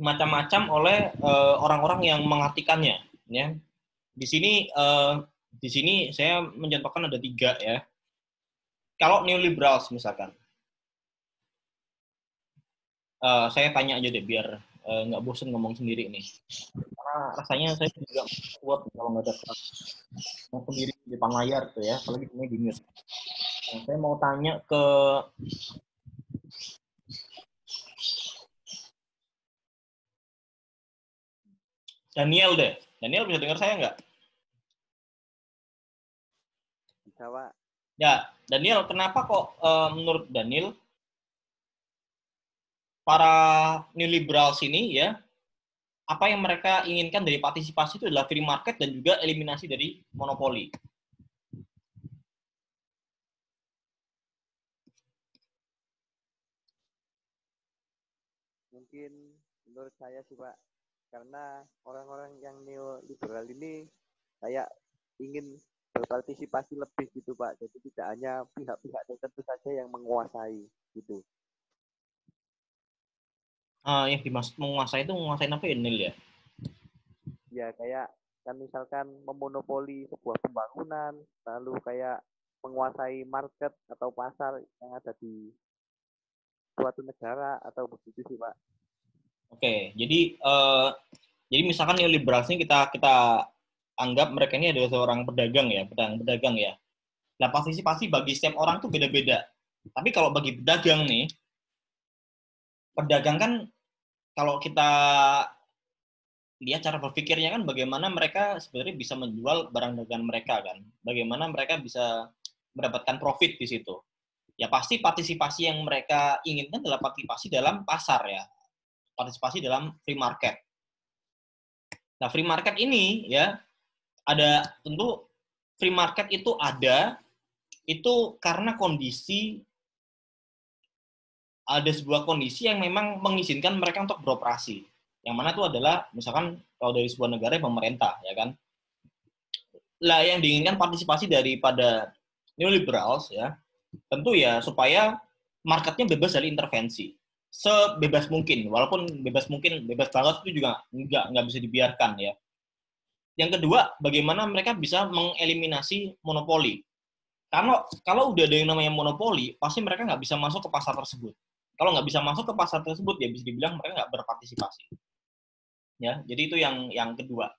macam-macam oleh orang-orang yang mengartikannya, ya. Di sini saya mencontohkan ada 3, ya. Kalau neoliberals misalkan, saya tanya aja deh biar nggak bosen ngomong sendiri nih. Karena rasanya saya juga kuat kalau nggak ada yang sendiri di depan layar tuh, ya, apalagi ini di mute. Nah, saya mau tanya ke Daniel deh. Daniel bisa dengar saya nggak? Bisa, Pak. Ya, Daniel, kenapa kok menurut Daniel para neoliberals ini, ya, apa yang mereka inginkan dari partisipasi itu adalah free market dan juga eliminasi dari monopoli? Mungkin menurut saya sih, Pak, karena orang-orang yang neoliberal ini kayak ingin berpartisipasi lebih gitu, Pak. Jadi tidak hanya pihak-pihak tertentu saja yang menguasai gitu. Yang dimaksud menguasai itu menguasai apa ya, Nil, ya? Ya, kayak kan misalkan memonopoli sebuah pembangunan, lalu kayak menguasai market atau pasar yang ada di suatu negara atau begitu sih, Pak. Oke, jadi misalkan neoliberal ini kita anggap mereka ini adalah seorang pedagang ya. Nah, partisipasi bagi setiap orang tuh beda-beda. Tapi kalau bagi pedagang nih, pedagang kan kalau kita lihat cara berpikirnya kan bagaimana mereka sebenarnya bisa menjual barang dagangan mereka kan. Bagaimana mereka bisa mendapatkan profit di situ. Ya pasti partisipasi yang mereka inginkan adalah partisipasi dalam pasar, ya. Partisipasi dalam free market. Nah, free market ini, ya, ada tentu free market itu ada itu karena ada sebuah kondisi yang memang mengizinkan mereka untuk beroperasi. Yang mana itu adalah misalkan kalau dari sebuah negara pemerintah, ya kan. Lah yang diinginkan partisipasi daripada neoliberals, ya, tentu ya supaya marketnya bebas dari intervensi. Sebebas mungkin, walaupun bebas banget itu juga nggak bisa dibiarkan, ya. Yang kedua, bagaimana mereka bisa mengeliminasi monopoli. Kalau udah ada yang namanya monopoli, pasti mereka nggak bisa masuk ke pasar tersebut. Kalau nggak bisa masuk ke pasar tersebut, ya bisa dibilang mereka nggak berpartisipasi. Ya, jadi itu yang kedua.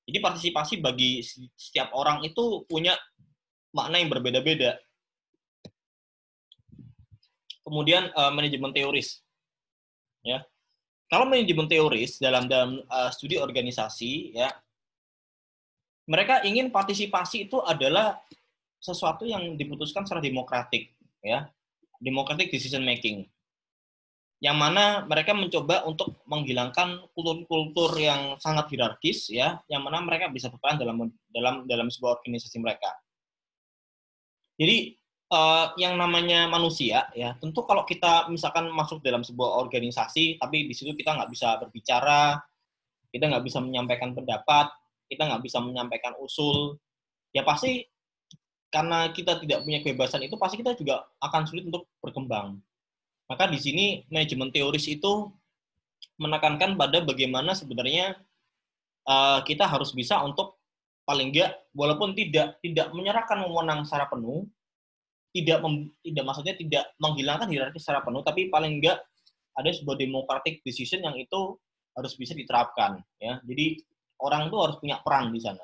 Jadi partisipasi bagi setiap orang itu punya makna yang berbeda-beda. Kemudian manajemen teoris, ya. Kalau manajemen teoris dalam studi organisasi, ya, mereka ingin partisipasi itu adalah sesuatu yang diputuskan secara demokratik, ya, democratic decision making, yang mana mereka mencoba untuk menghilangkan kultur-kultur yang sangat hierarkis, ya, yang mana mereka bisa berperan dalam sebuah organisasi mereka. Jadi yang namanya manusia, ya, tentu kalau kita misalkan masuk dalam sebuah organisasi, tapi di situ kita nggak bisa berbicara, kita nggak bisa menyampaikan pendapat, kita nggak bisa menyampaikan usul, ya pasti karena kita tidak punya kebebasan itu, pasti kita juga akan sulit untuk berkembang. Maka di sini manajemen teoris itu menekankan pada bagaimana sebenarnya kita harus bisa untuk paling enggak, walaupun tidak menyerahkan wewenang secara penuh, maksudnya tidak menghilangkan hierarki secara penuh, tapi paling enggak ada sebuah democratic decision yang itu harus bisa diterapkan, ya. Jadi orang itu harus punya peran di sana.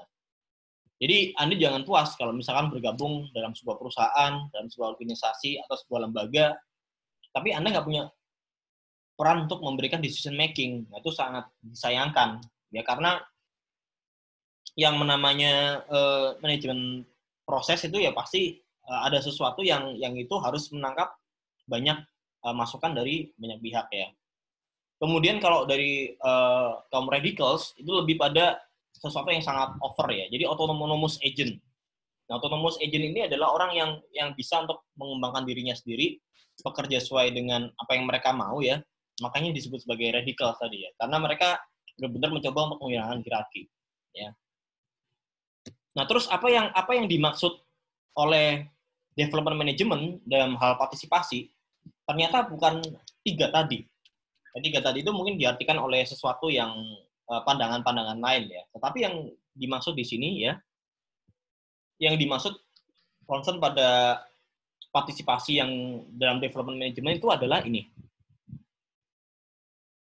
Jadi Anda jangan puas kalau misalkan bergabung dalam sebuah perusahaan, dalam sebuah organisasi atau sebuah lembaga, tapi Anda nggak punya peran untuk memberikan decision making. Nah, itu sangat disayangkan ya, karena yang namanya manajemen proses itu ya pasti ada sesuatu yang itu harus menangkap banyak masukan dari banyak pihak ya. Kemudian kalau dari kaum radicals itu lebih pada sesuatu yang sangat over ya. Jadi autonomous agent. Nah, autonomous agent ini adalah orang yang bisa untuk mengembangkan dirinya sendiri, bekerja sesuai dengan apa yang mereka mau ya. Makanya disebut sebagai radicals tadi ya. Karena mereka benar-benar mencoba untuk menghilangkan hierarki ya. Nah, terus apa yang dimaksud oleh development management dalam hal partisipasi? Ternyata bukan 3 tadi. Tiga tadi itu mungkin diartikan oleh sesuatu yang pandangan-pandangan lain ya. Tetapi yang dimaksud di sini ya, yang dimaksud concern pada partisipasi yang dalam development management itu adalah ini.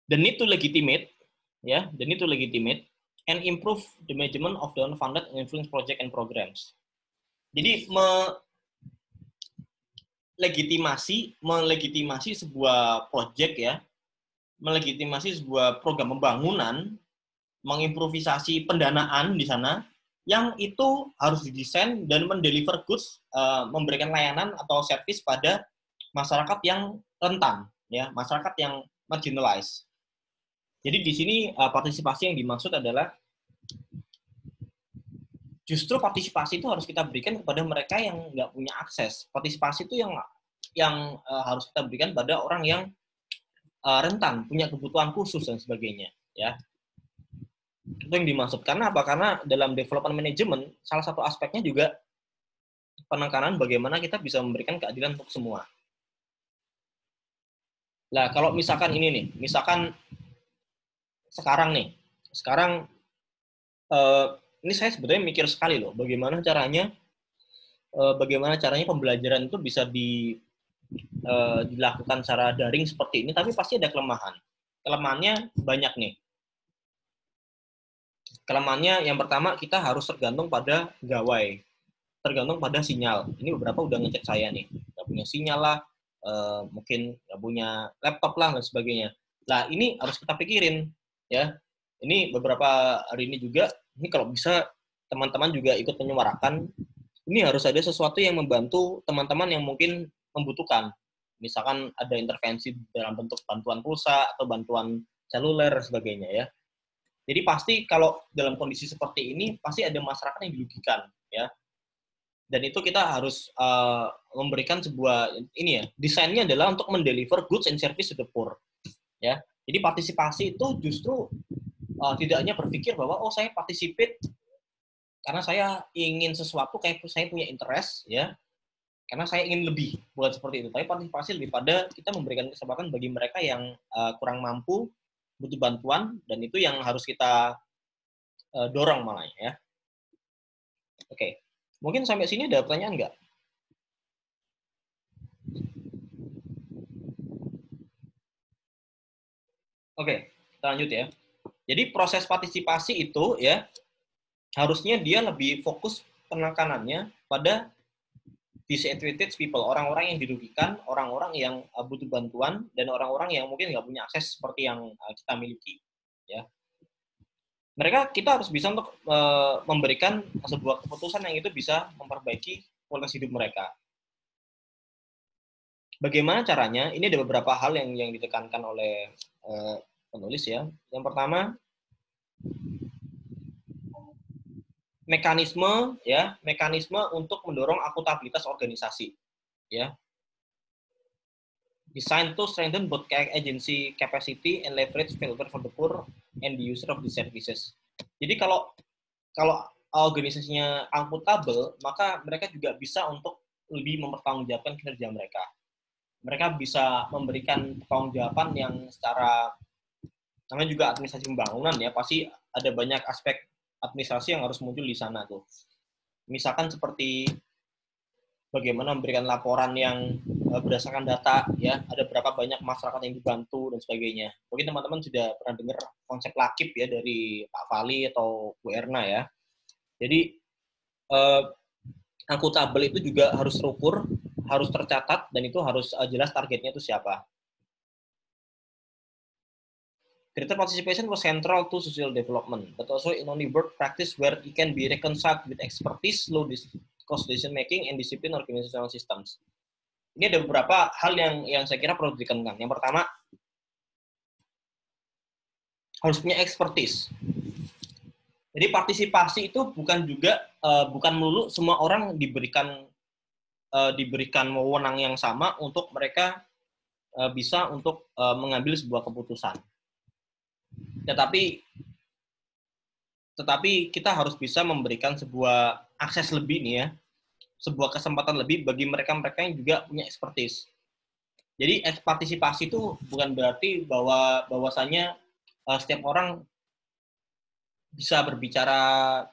The need to legitimate, ya, the need to legitimate and improve the management of the unfunded and influence project and programs. Jadi melegitimasi sebuah project ya, melegitimasi sebuah program pembangunan, mengimprovisasi pendanaan di sana, yang itu harus didesain dan mendeliver goods, memberikan layanan atau service pada masyarakat yang rentan, ya, masyarakat yang marginalized. Jadi di sini partisipasi yang dimaksud adalah justru partisipasi itu harus kita berikan kepada mereka yang nggak punya akses. Partisipasi itu yang harus kita berikan pada orang yang rentan, punya kebutuhan khusus dan sebagainya, ya. Itu yang dimaksud. Karena apa? Karena dalam development management salah satu aspeknya juga penekanan bagaimana kita bisa memberikan keadilan untuk semua. Nah, kalau misalkan ini nih, misalkan sekarang ini saya sebetulnya mikir sekali loh, bagaimana caranya pembelajaran itu bisa dilakukan secara daring seperti ini, tapi pasti ada kelemahan. Kelemahannya banyak nih. Kelemahannya yang pertama, kita harus tergantung pada gawai, tergantung pada sinyal. Ini beberapa udah ngecek saya nih, nggak punya sinyal lah, mungkin nggak punya laptop lah dan sebagainya. Nah, ini harus kita pikirin ya. Ini beberapa hari ini juga, ini kalau bisa teman-teman juga ikut menyuarakan, ini harus ada sesuatu yang membantu teman-teman yang mungkin membutuhkan. Misalkan ada intervensi dalam bentuk bantuan pulsa atau bantuan seluler dan sebagainya ya. Jadi pasti kalau dalam kondisi seperti ini pasti ada masyarakat yang dirugikan ya. Dan itu kita harus memberikan sebuah ini ya, desainnya adalah untuk mendeliver goods and service to the poor ya. Jadi partisipasi itu justru tidak hanya berpikir bahwa oh saya participate karena saya ingin sesuatu, kayak saya punya interest ya. Karena saya ingin lebih, bukan seperti itu. Tapi partisipasi lebih pada kita memberikan kesempatan bagi mereka yang kurang mampu, butuh bantuan, dan itu yang harus kita dorong malah ya. Oke. Mungkin sampai sini ada pertanyaan nggak? Oke, kita lanjut ya. Jadi proses partisipasi itu ya harusnya dia lebih fokus penekanannya pada disadvantaged people, orang-orang yang dirugikan, orang-orang yang butuh bantuan, dan orang-orang yang mungkin nggak punya akses seperti yang kita miliki. Ya. Kita harus bisa untuk memberikan sebuah keputusan yang itu bisa memperbaiki kualitas hidup mereka. Bagaimana caranya? Ini ada beberapa hal yang ditekankan oleh penulis ya. Yang pertama, mekanisme untuk mendorong akuntabilitas organisasi ya. Design to strengthen both agency capacity and leverage value for the poor and the user of the services. Jadi kalau organisasinya akuntabel, maka mereka juga bisa untuk lebih mempertanggungjawabkan kinerja mereka. Mereka bisa memberikan pertanggungjawaban yang secara, namanya juga administrasi pembangunan ya, pasti ada banyak aspek administrasi yang harus muncul di sana tuh. Misalkan seperti bagaimana memberikan laporan yang berdasarkan data ya, ada berapa banyak masyarakat yang dibantu dan sebagainya. Mungkin teman-teman sudah pernah dengar konsep LAKIP ya dari Pak Fali atau Bu Erna ya. Jadi akuntabel itu juga harus terukur, harus tercatat, dan itu harus jelas targetnya itu siapa. Greater participation was central to social development, but also in only work practice where it can be reconciled with expertise, low cost decision making, and discipline organizational systems. Ini ada beberapa hal yang saya kira perlu ditekankan. Yang pertama, harus punya expertise. Jadi partisipasi itu bukan melulu semua orang diberikan wewenang yang sama untuk mereka bisa untuk mengambil sebuah keputusan. Tetapi kita harus bisa memberikan sebuah akses lebih nih ya, sebuah kesempatan lebih bagi mereka-mereka yang juga punya expertise. Jadi partisipasi itu bukan berarti bahwasanya setiap orang bisa berbicara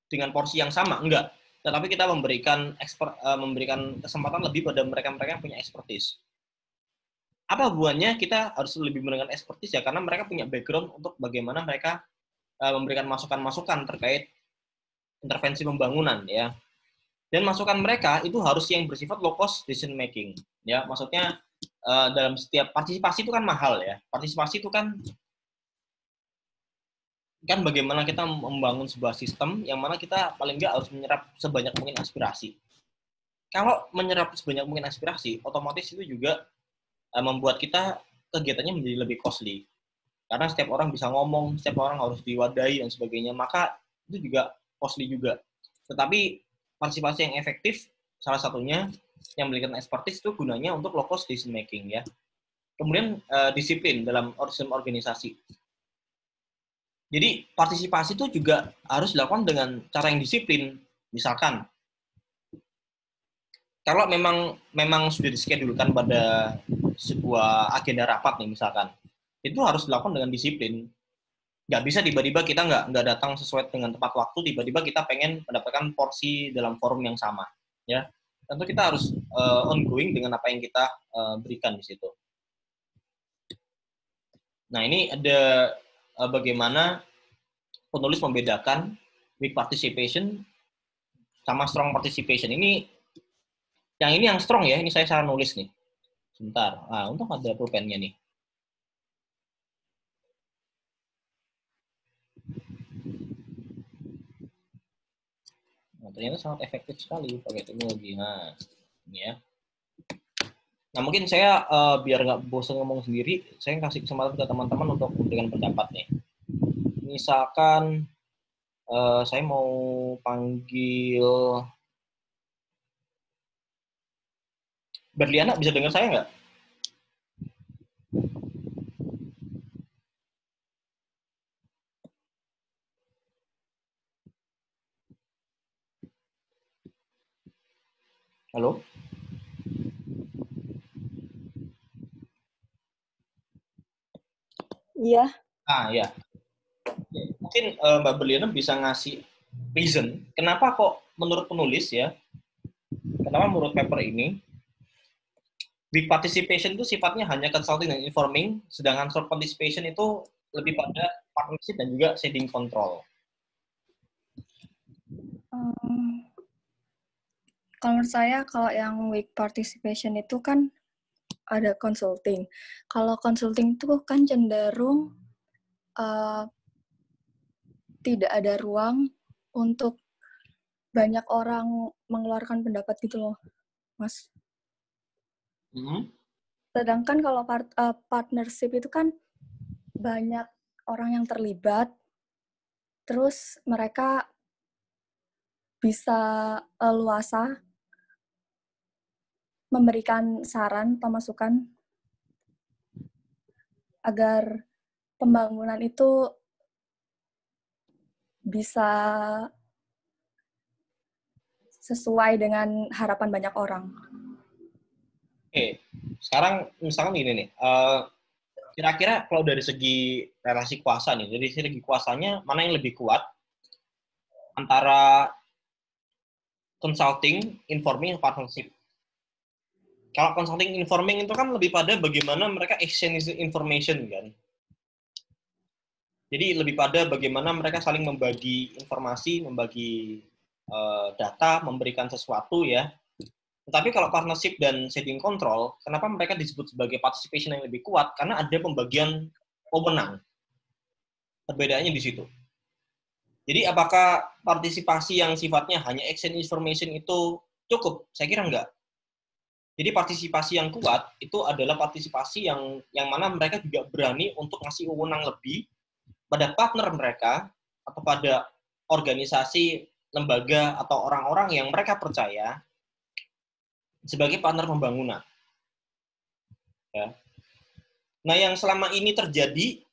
dengan porsi yang sama, enggak. Tetapi kita memberikan kesempatan lebih pada mereka-mereka yang punya expertise. Apa hubungannya kita harus lebih menggunakan expertise ya? Karena mereka punya background untuk bagaimana mereka memberikan masukan-masukan terkait intervensi pembangunan ya. Dan masukan mereka itu harus yang bersifat low cost decision making ya. Maksudnya dalam setiap partisipasi itu kan mahal ya. Partisipasi itu kan bagaimana kita membangun sebuah sistem yang mana kita paling nggak harus menyerap sebanyak mungkin aspirasi. Kalau menyerap sebanyak mungkin aspirasi, otomatis itu juga membuat kita kegiatannya menjadi lebih costly. Karena setiap orang bisa ngomong, setiap orang harus diwadahi dan sebagainya, maka itu juga costly juga. Tetapi partisipasi yang efektif, salah satunya yang memiliki expertise itu gunanya untuk low cost decision making ya. Kemudian disiplin dalam organisasi. Jadi partisipasi itu juga harus dilakukan dengan cara yang disiplin. Misalkan kalau memang sudah dischedule-kan pada sebuah agenda rapat nih misalkan, itu harus dilakukan dengan disiplin. Nggak bisa tiba-tiba kita nggak datang sesuai dengan tepat waktu, tiba-tiba kita pengen mendapatkan porsi dalam forum yang sama. Ya, tentu kita harus ongoing dengan apa yang kita berikan di situ. Nah ini ada bagaimana penulis membedakan weak participation sama strong participation. Yang ini yang strong ya, ini saya salah nulis nih. Sebentar, untung ada pulpennya nih. Nah, ternyata sangat efektif sekali pakai teknologi. Nah, ini ya. Nah, mungkin saya biar nggak bosan ngomong sendiri, saya kasih kesempatan ke teman-teman untuk memberikan pendapat nih. Misalkan saya mau panggil Berliana, bisa dengar saya nggak? Halo? Iya. Ya. Mungkin Mbak Berliana bisa ngasih reason, kenapa kok menurut penulis ya, kenapa menurut paper ini, weak participation itu sifatnya hanya consulting dan informing, sedangkan strong participation itu lebih pada partnership dan juga setting control. Kalau menurut saya, kalau yang weak participation itu kan ada consulting. Kalau consulting itu kan cenderung tidak ada ruang untuk banyak orang mengeluarkan pendapat gitu loh, Mas. Sedangkan kalau partnership itu kan banyak orang yang terlibat, terus mereka bisa luasa memberikan saran atau masukan agar pembangunan itu bisa sesuai dengan harapan banyak orang. Oke, sekarang misalkan gini nih, kira-kira kalau dari segi relasi kuasa nih, dari segi kuasanya mana yang lebih kuat antara consulting, informing, partnership? Kalau consulting, informing itu kan lebih pada bagaimana mereka exchange information kan. Jadi lebih pada bagaimana mereka saling membagi informasi, membagi data, memberikan sesuatu ya. Tetapi kalau partnership dan sharing control, kenapa mereka disebut sebagai participation yang lebih kuat? Karena ada pembagian wewenang. Perbedaannya di situ. Jadi apakah partisipasi yang sifatnya hanya exchange information itu cukup? Saya kira enggak. Jadi partisipasi yang kuat itu adalah partisipasi yang mana mereka juga berani untuk ngasih wewenang lebih pada partner mereka atau pada organisasi, lembaga, atau orang-orang yang mereka percaya sebagai partner pembangunan. Ya. Nah, yang selama ini terjadi,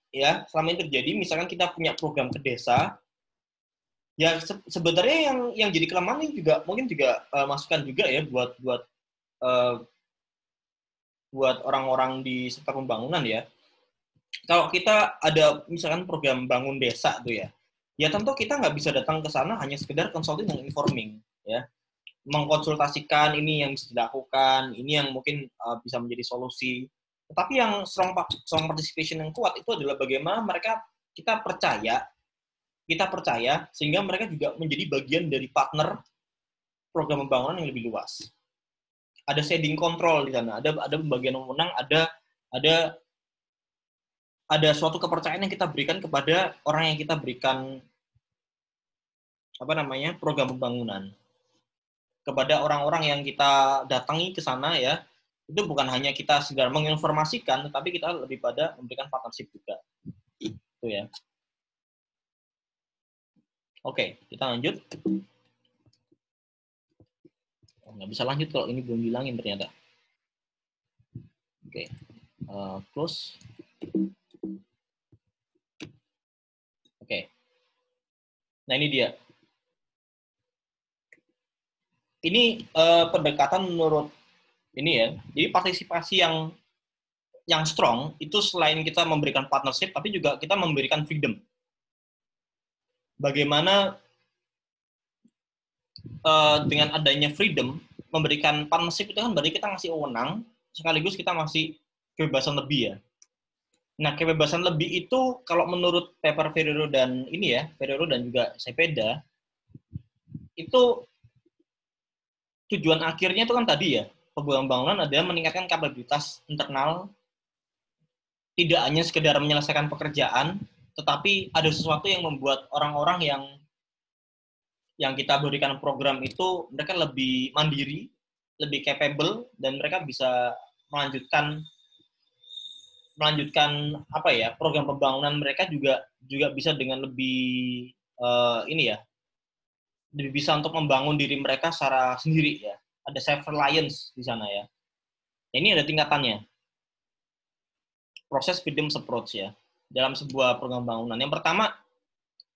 misalkan kita punya program ke desa, ya sebenarnya yang jadi kelemahan ini juga mungkin juga masukan juga ya buat orang-orang di sektor pembangunan ya. Kalau kita ada misalkan program bangun desa tuh ya tentu kita nggak bisa datang ke sana hanya sekedar consulting dan informing ya. Mengkonsultasikan ini yang bisa dilakukan, ini yang mungkin bisa menjadi solusi. Tetapi yang strong participation yang kuat itu adalah bagaimana kita percaya sehingga mereka juga menjadi bagian dari partner program pembangunan yang lebih luas. Ada sharing control di sana, ada pembagian wewenang, ada suatu kepercayaan yang kita berikan kepada orang yang kita berikan program pembangunan. Kepada orang-orang yang kita datangi ke sana ya, itu bukan hanya kita sekedar menginformasikan, tetapi kita lebih pada memberikan partnership juga. Itu ya. Oke, kita lanjut. Nggak bisa lanjut kalau ini belum bilangin ternyata. Oke, close. Oke. Nah ini dia. Ini pendekatan menurut ini ya. Jadi partisipasi yang strong itu selain kita memberikan partnership, tapi juga kita memberikan freedom. Bagaimana dengan adanya freedom, memberikan partnership itu kan berarti kita ngasih wewenang, sekaligus kita masih kebebasan lebih ya. Nah, kebebasan lebih itu kalau menurut paper Ferrero dan juga Cepeda, itu tujuan akhirnya itu kan tadi ya, pembangunan adalah meningkatkan kapabilitas internal, tidak hanya sekedar menyelesaikan pekerjaan, tetapi ada sesuatu yang membuat orang-orang yang kita berikan program itu mereka lebih mandiri, lebih capable, dan mereka bisa melanjutkan program pembangunan mereka juga bisa dengan lebih lebih bisa untuk membangun diri mereka secara sendiri ya. Ada self-reliance di sana ya. Ini ada tingkatannya. Proses freedom approach ya. Dalam sebuah program pembangunan. Yang pertama,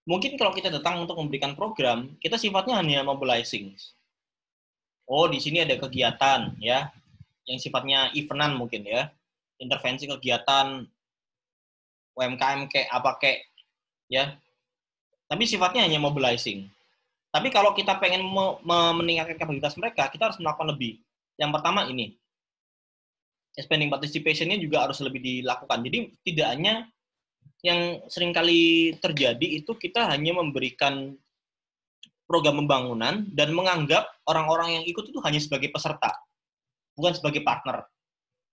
mungkin kalau kita datang untuk memberikan program, kita sifatnya hanya mobilizing. Oh, di sini ada kegiatan ya. Yang sifatnya eventan mungkin ya. Intervensi kegiatan UMKM ya. Tapi sifatnya hanya mobilizing. Tapi kalau kita pengen meningkatkan kapabilitas mereka, kita harus melakukan lebih. Yang pertama ini, expanding participation-nya juga harus lebih dilakukan. Jadi tidak hanya yang seringkali terjadi itu kita hanya memberikan program pembangunan dan menganggap orang-orang yang ikut itu hanya sebagai peserta, bukan sebagai partner.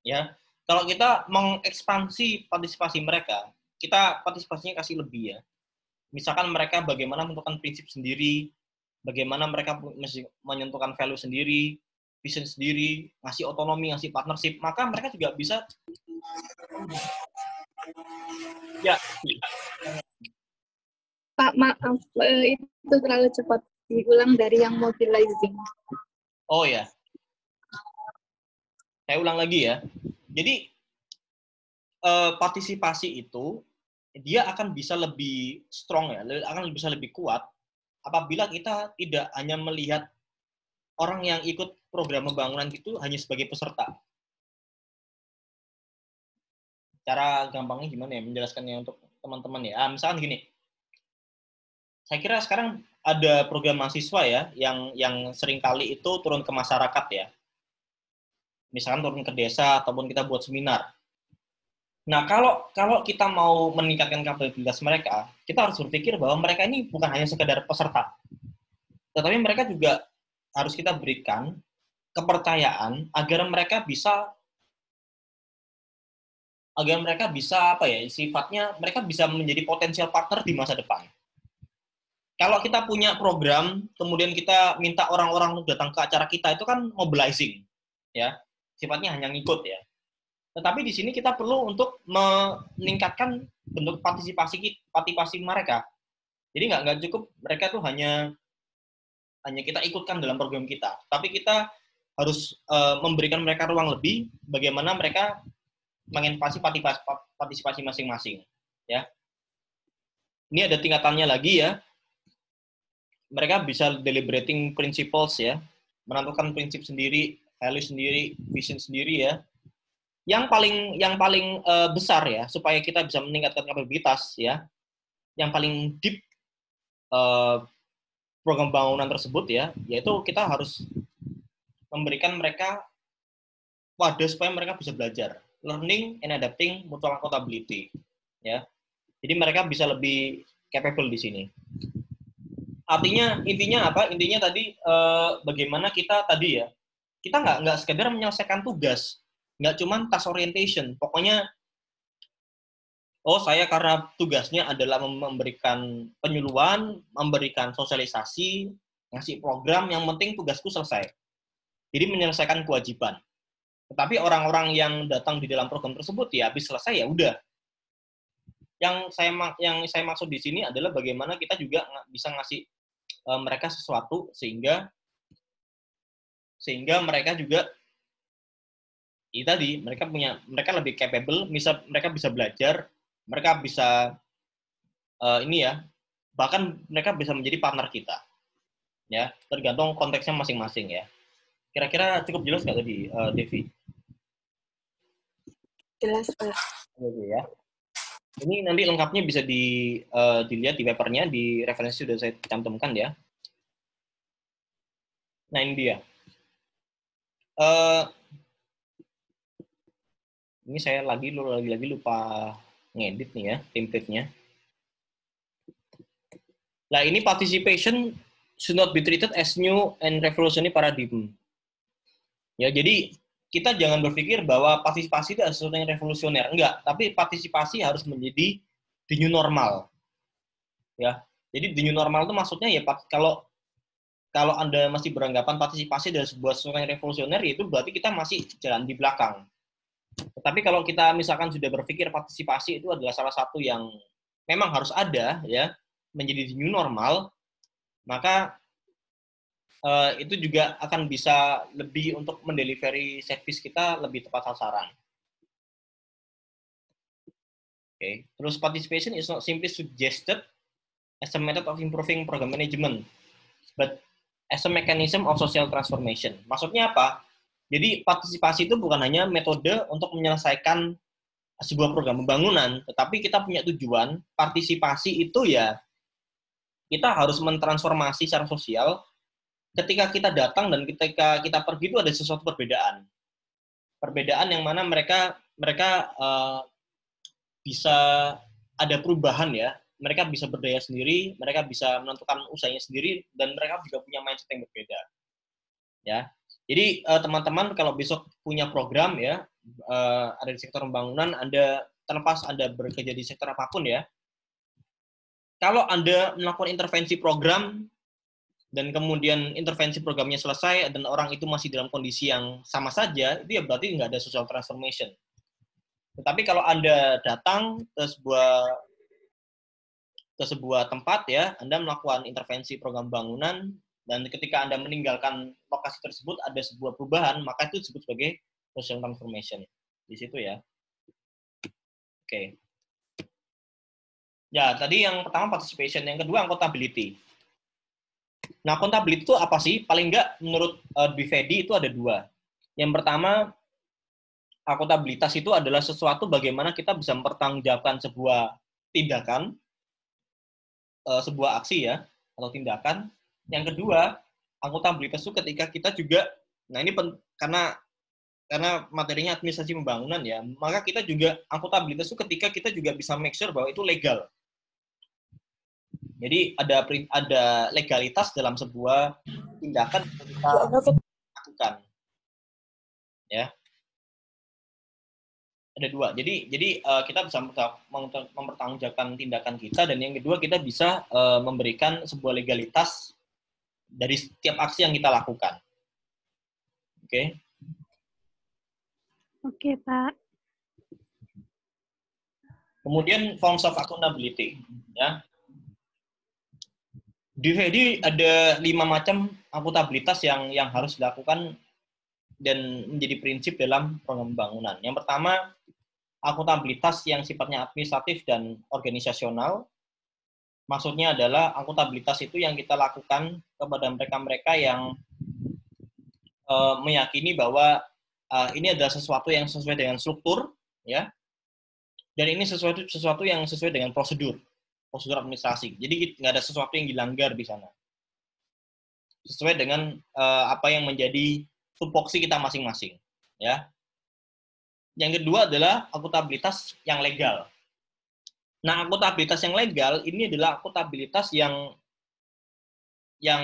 Ya, kalau kita mengekspansi partisipasi mereka, kita partisipasinya kasih lebih ya. Misalkan mereka bagaimana menentukan prinsip sendiri, bagaimana mereka menentukan value sendiri, vision sendiri, ngasih otonomi, ngasih partnership, maka mereka juga bisa ya. Pak, maaf, itu terlalu cepat. Diulang dari yang mobilizing. Oh ya. Saya ulang lagi ya. Jadi, partisipasi itu, dia akan bisa lebih strong ya, akan bisa lebih kuat apabila kita tidak hanya melihat orang yang ikut program pembangunan itu hanya sebagai peserta. Cara gampangnya gimana ya menjelaskannya untuk teman-teman ya? Misalkan gini, saya kira sekarang ada program mahasiswa ya yang seringkali itu turun ke masyarakat ya. Misalkan turun ke desa ataupun kita buat seminar. Nah, kalau kita mau meningkatkan kapabilitas mereka, kita harus berpikir bahwa mereka ini bukan hanya sekedar peserta, tetapi mereka juga harus kita berikan kepercayaan agar mereka bisa apa ya, sifatnya mereka bisa menjadi potensial partner di masa depan. Kalau kita punya program, kemudian kita minta orang-orang untuk datang ke acara kita, itu kan mobilizing, ya, sifatnya hanya ngikut ya. Tetapi di sini kita perlu untuk meningkatkan bentuk partisipasi mereka. Jadi nggak cukup mereka tuh hanya kita ikutkan dalam program kita, tapi kita harus memberikan mereka ruang lebih, bagaimana mereka menginvasi partisipasi masing-masing, ya. Ini ada tingkatannya lagi ya. Mereka bisa deliberating principles ya, menentukan prinsip sendiri, value sendiri, vision sendiri ya. Yang paling besar ya, supaya kita bisa meningkatkan kapabilitas ya. Yang paling deep program bangunan tersebut ya, yaitu kita harus memberikan mereka wadah supaya mereka bisa belajar. Learning and adapting mutual accountability ya. Jadi mereka bisa lebih capable di sini. Intinya apa? Intinya tadi bagaimana kita tadi ya, kita nggak sekedar menyelesaikan tugas, nggak cuma task orientation. Pokoknya, saya karena tugasnya adalah memberikan penyuluhan, memberikan sosialisasi, ngasih program, yang penting tugasku selesai. Jadi menyelesaikan kewajiban. Tetapi orang-orang yang datang di dalam program tersebut ya habis selesai ya udah. Yang saya maksud di sini adalah bagaimana kita juga bisa ngasih mereka sesuatu sehingga mereka juga tadi mereka lebih capable, mereka bisa belajar, mereka bisa bahkan mereka bisa menjadi partner kita, ya, tergantung konteksnya masing-masing ya. Kira-kira cukup jelas nggak tadi, Devi? Jelas, Pak. Oke ya. Ini nanti lengkapnya bisa dilihat di papernya, di referensi sudah saya cantumkan ya. Nah ini dia. Ini saya lagi lupa ngedit nih ya, template-nya. Nah ini participation should not be treated as new and revolutionary paradigm. Ya, jadi kita jangan berpikir bahwa partisipasi itu adalah sesuatu yang revolusioner. Enggak, tapi partisipasi harus menjadi the new normal. Ya. Jadi the new normal itu maksudnya ya kalau Anda masih beranggapan partisipasi adalah sesuatu yang revolusioner, itu berarti kita masih jalan di belakang. Tetapi kalau kita misalkan sudah berpikir partisipasi itu adalah salah satu yang memang harus ada ya, menjadi the new normal, maka itu juga akan bisa lebih untuk mendelivery service kita lebih tepat sasaran. Oke. Terus participation is not simply suggested as a method of improving program management, but as a mechanism of social transformation. Maksudnya apa? Jadi partisipasi itu bukan hanya metode untuk menyelesaikan sebuah program pembangunan, tetapi kita punya tujuan. Partisipasi itu ya kita harus mentransformasi secara sosial. Ketika kita datang dan ketika kita pergi itu ada sesuatu perbedaan. Perbedaan yang mana mereka bisa ada perubahan ya. Mereka bisa berdaya sendiri, mereka bisa menentukan usahanya sendiri, dan mereka juga punya mindset yang berbeda. Ya. Jadi teman-teman kalau besok punya program ya, ada di sektor pembangunan, terlepas Anda bekerja di sektor apapun ya, kalau Anda melakukan intervensi program, dan kemudian intervensi programnya selesai, dan orang itu masih dalam kondisi yang sama saja, itu ya berarti nggak ada social transformation. Tetapi kalau Anda datang ke sebuah tempat ya, Anda melakukan intervensi program bangunan, dan ketika Anda meninggalkan lokasi tersebut ada sebuah perubahan, maka itu disebut sebagai social transformation. Di situ ya. Oke. Ya, tadi yang pertama participation, yang kedua accountability. Nah, accountability itu apa sih? Paling nggak menurut Bivedi itu ada dua. Yang pertama, akuntabilitas itu adalah sesuatu bagaimana kita bisa mempertanggungjawabkan sebuah tindakan, sebuah aksi ya, atau tindakan. Yang kedua, akuntabilitas itu ketika kita juga, nah ini karena materinya administrasi pembangunan ya, maka kita juga akuntabilitas itu ketika kita juga bisa make sure bahwa itu legal. Jadi ada legalitas dalam sebuah tindakan yang kita lakukan. ya. Ada dua. Jadi kita bisa mempertanggungjawabkan tindakan kita, dan yang kedua kita bisa memberikan sebuah legalitas dari setiap aksi yang kita lakukan. Oke. Oke, Pak. Kemudian forms of accountability, ya. Di FEDI ada 5 macam akuntabilitas yang harus dilakukan dan menjadi prinsip dalam program pembangunan. Yang pertama, akuntabilitas yang sifatnya administratif dan organisasional. Maksudnya adalah akuntabilitas itu yang kita lakukan kepada mereka-mereka yang meyakini bahwa ini adalah sesuatu yang sesuai dengan struktur, ya, dan ini sesuatu yang sesuai dengan prosedur administrasi. Jadi nggak ada sesuatu yang dilanggar di sana. Sesuai dengan apa yang menjadi tupoksi kita masing-masing, ya. Yang kedua adalah akuntabilitas yang legal. Nah, akuntabilitas yang legal ini adalah akuntabilitas yang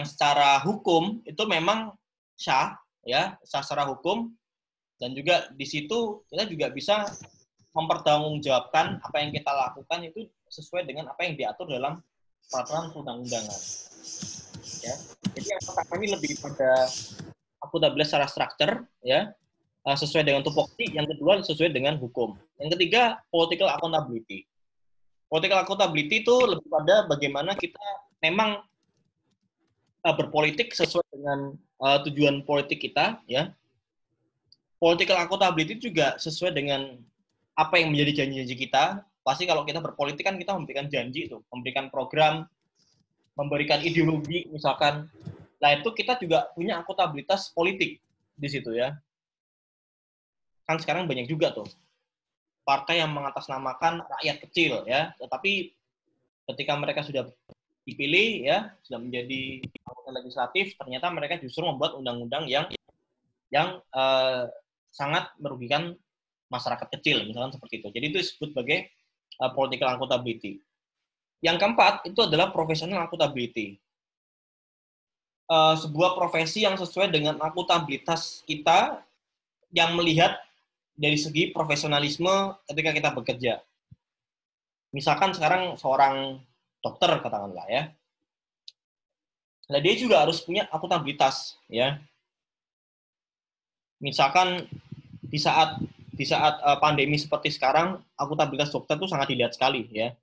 secara hukum itu memang sah, ya, secara hukum, dan juga di situ kita juga bisa mempertanggungjawabkan apa yang kita lakukan itu sesuai dengan apa yang diatur dalam peraturan perundang-undangan. Ya. Jadi yang pertama ini lebih pada akuntabilitas secara struktur, ya, sesuai dengan tupoksi. Yang kedua sesuai dengan hukum. Yang ketiga, political accountability. Political accountability itu lebih pada bagaimana kita memang berpolitik sesuai dengan tujuan politik kita, ya. Political accountability juga sesuai dengan apa yang menjadi janji-janji kita. Pasti kalau kita berpolitik kan kita memberikan janji itu, memberikan program, memberikan ideologi misalkan. Nah, itu kita juga punya akuntabilitas politik di situ, ya. Kan sekarang banyak juga tuh partai yang mengatasnamakan rakyat kecil, ya, tetapi ketika mereka sudah dipilih, ya, sudah menjadi anggota legislatif, ternyata mereka justru membuat undang-undang yang sangat merugikan masyarakat kecil, misalkan seperti itu. Jadi itu disebut sebagai political accountability. Yang keempat itu adalah professional accountability. Sebuah profesi yang sesuai dengan akuntabilitas kita, yang melihat dari segi profesionalisme ketika kita bekerja. Misalkan sekarang seorang dokter, katakanlah, ya. Nah, dia juga harus punya akuntabilitas, ya. Misalkan di saat pandemi seperti sekarang, akuntabilitas dokter itu sangat dilihat sekali, ya.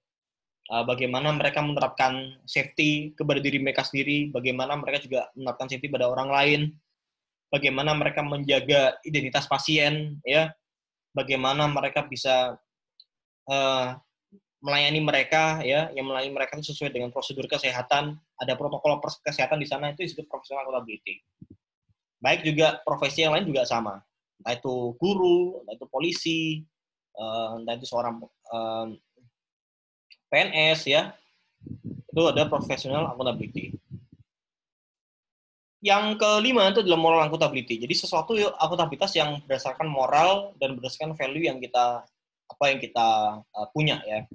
Bagaimana mereka menerapkan safety kepada diri mereka sendiri, bagaimana mereka juga menerapkan safety pada orang lain, bagaimana mereka menjaga identitas pasien, ya, bagaimana mereka bisa melayani mereka, ya, yang melayani mereka itu sesuai dengan prosedur kesehatan, ada protokol kesehatan di sana, itu disebut professional accountability. Baik juga profesi yang lain juga sama, entah itu guru, entah itu polisi, entah itu seorang PNS, ya, itu ada professional accountability. Yang kelima itu adalah moral accountability. Jadi sesuatu akuntabilitas yang berdasarkan moral dan berdasarkan value yang kita punya, ya.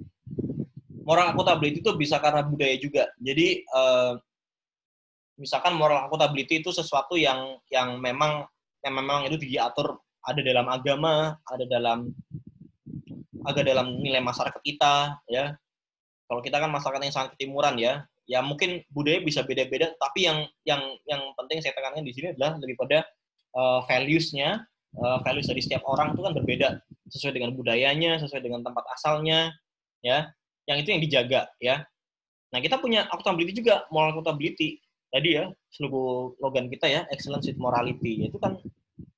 Moral accountability itu bisa karena budaya juga. Jadi misalkan moral accountability itu sesuatu yang memang itu diatur, ada dalam agama, ada dalam nilai masyarakat kita, ya. Kalau kita kan masyarakat yang sangat ketimuran, ya. Ya mungkin budaya bisa beda-beda, tapi yang penting saya tekankan di sini adalah lebih pada values-nya, values dari setiap orang itu kan berbeda, sesuai dengan budayanya, sesuai dengan tempat asalnya, ya. Yang itu yang dijaga, ya. Nah, kita punya accountability juga, moral accountability. Tadi, ya, slogan kita, ya, excellence with morality. Itu kan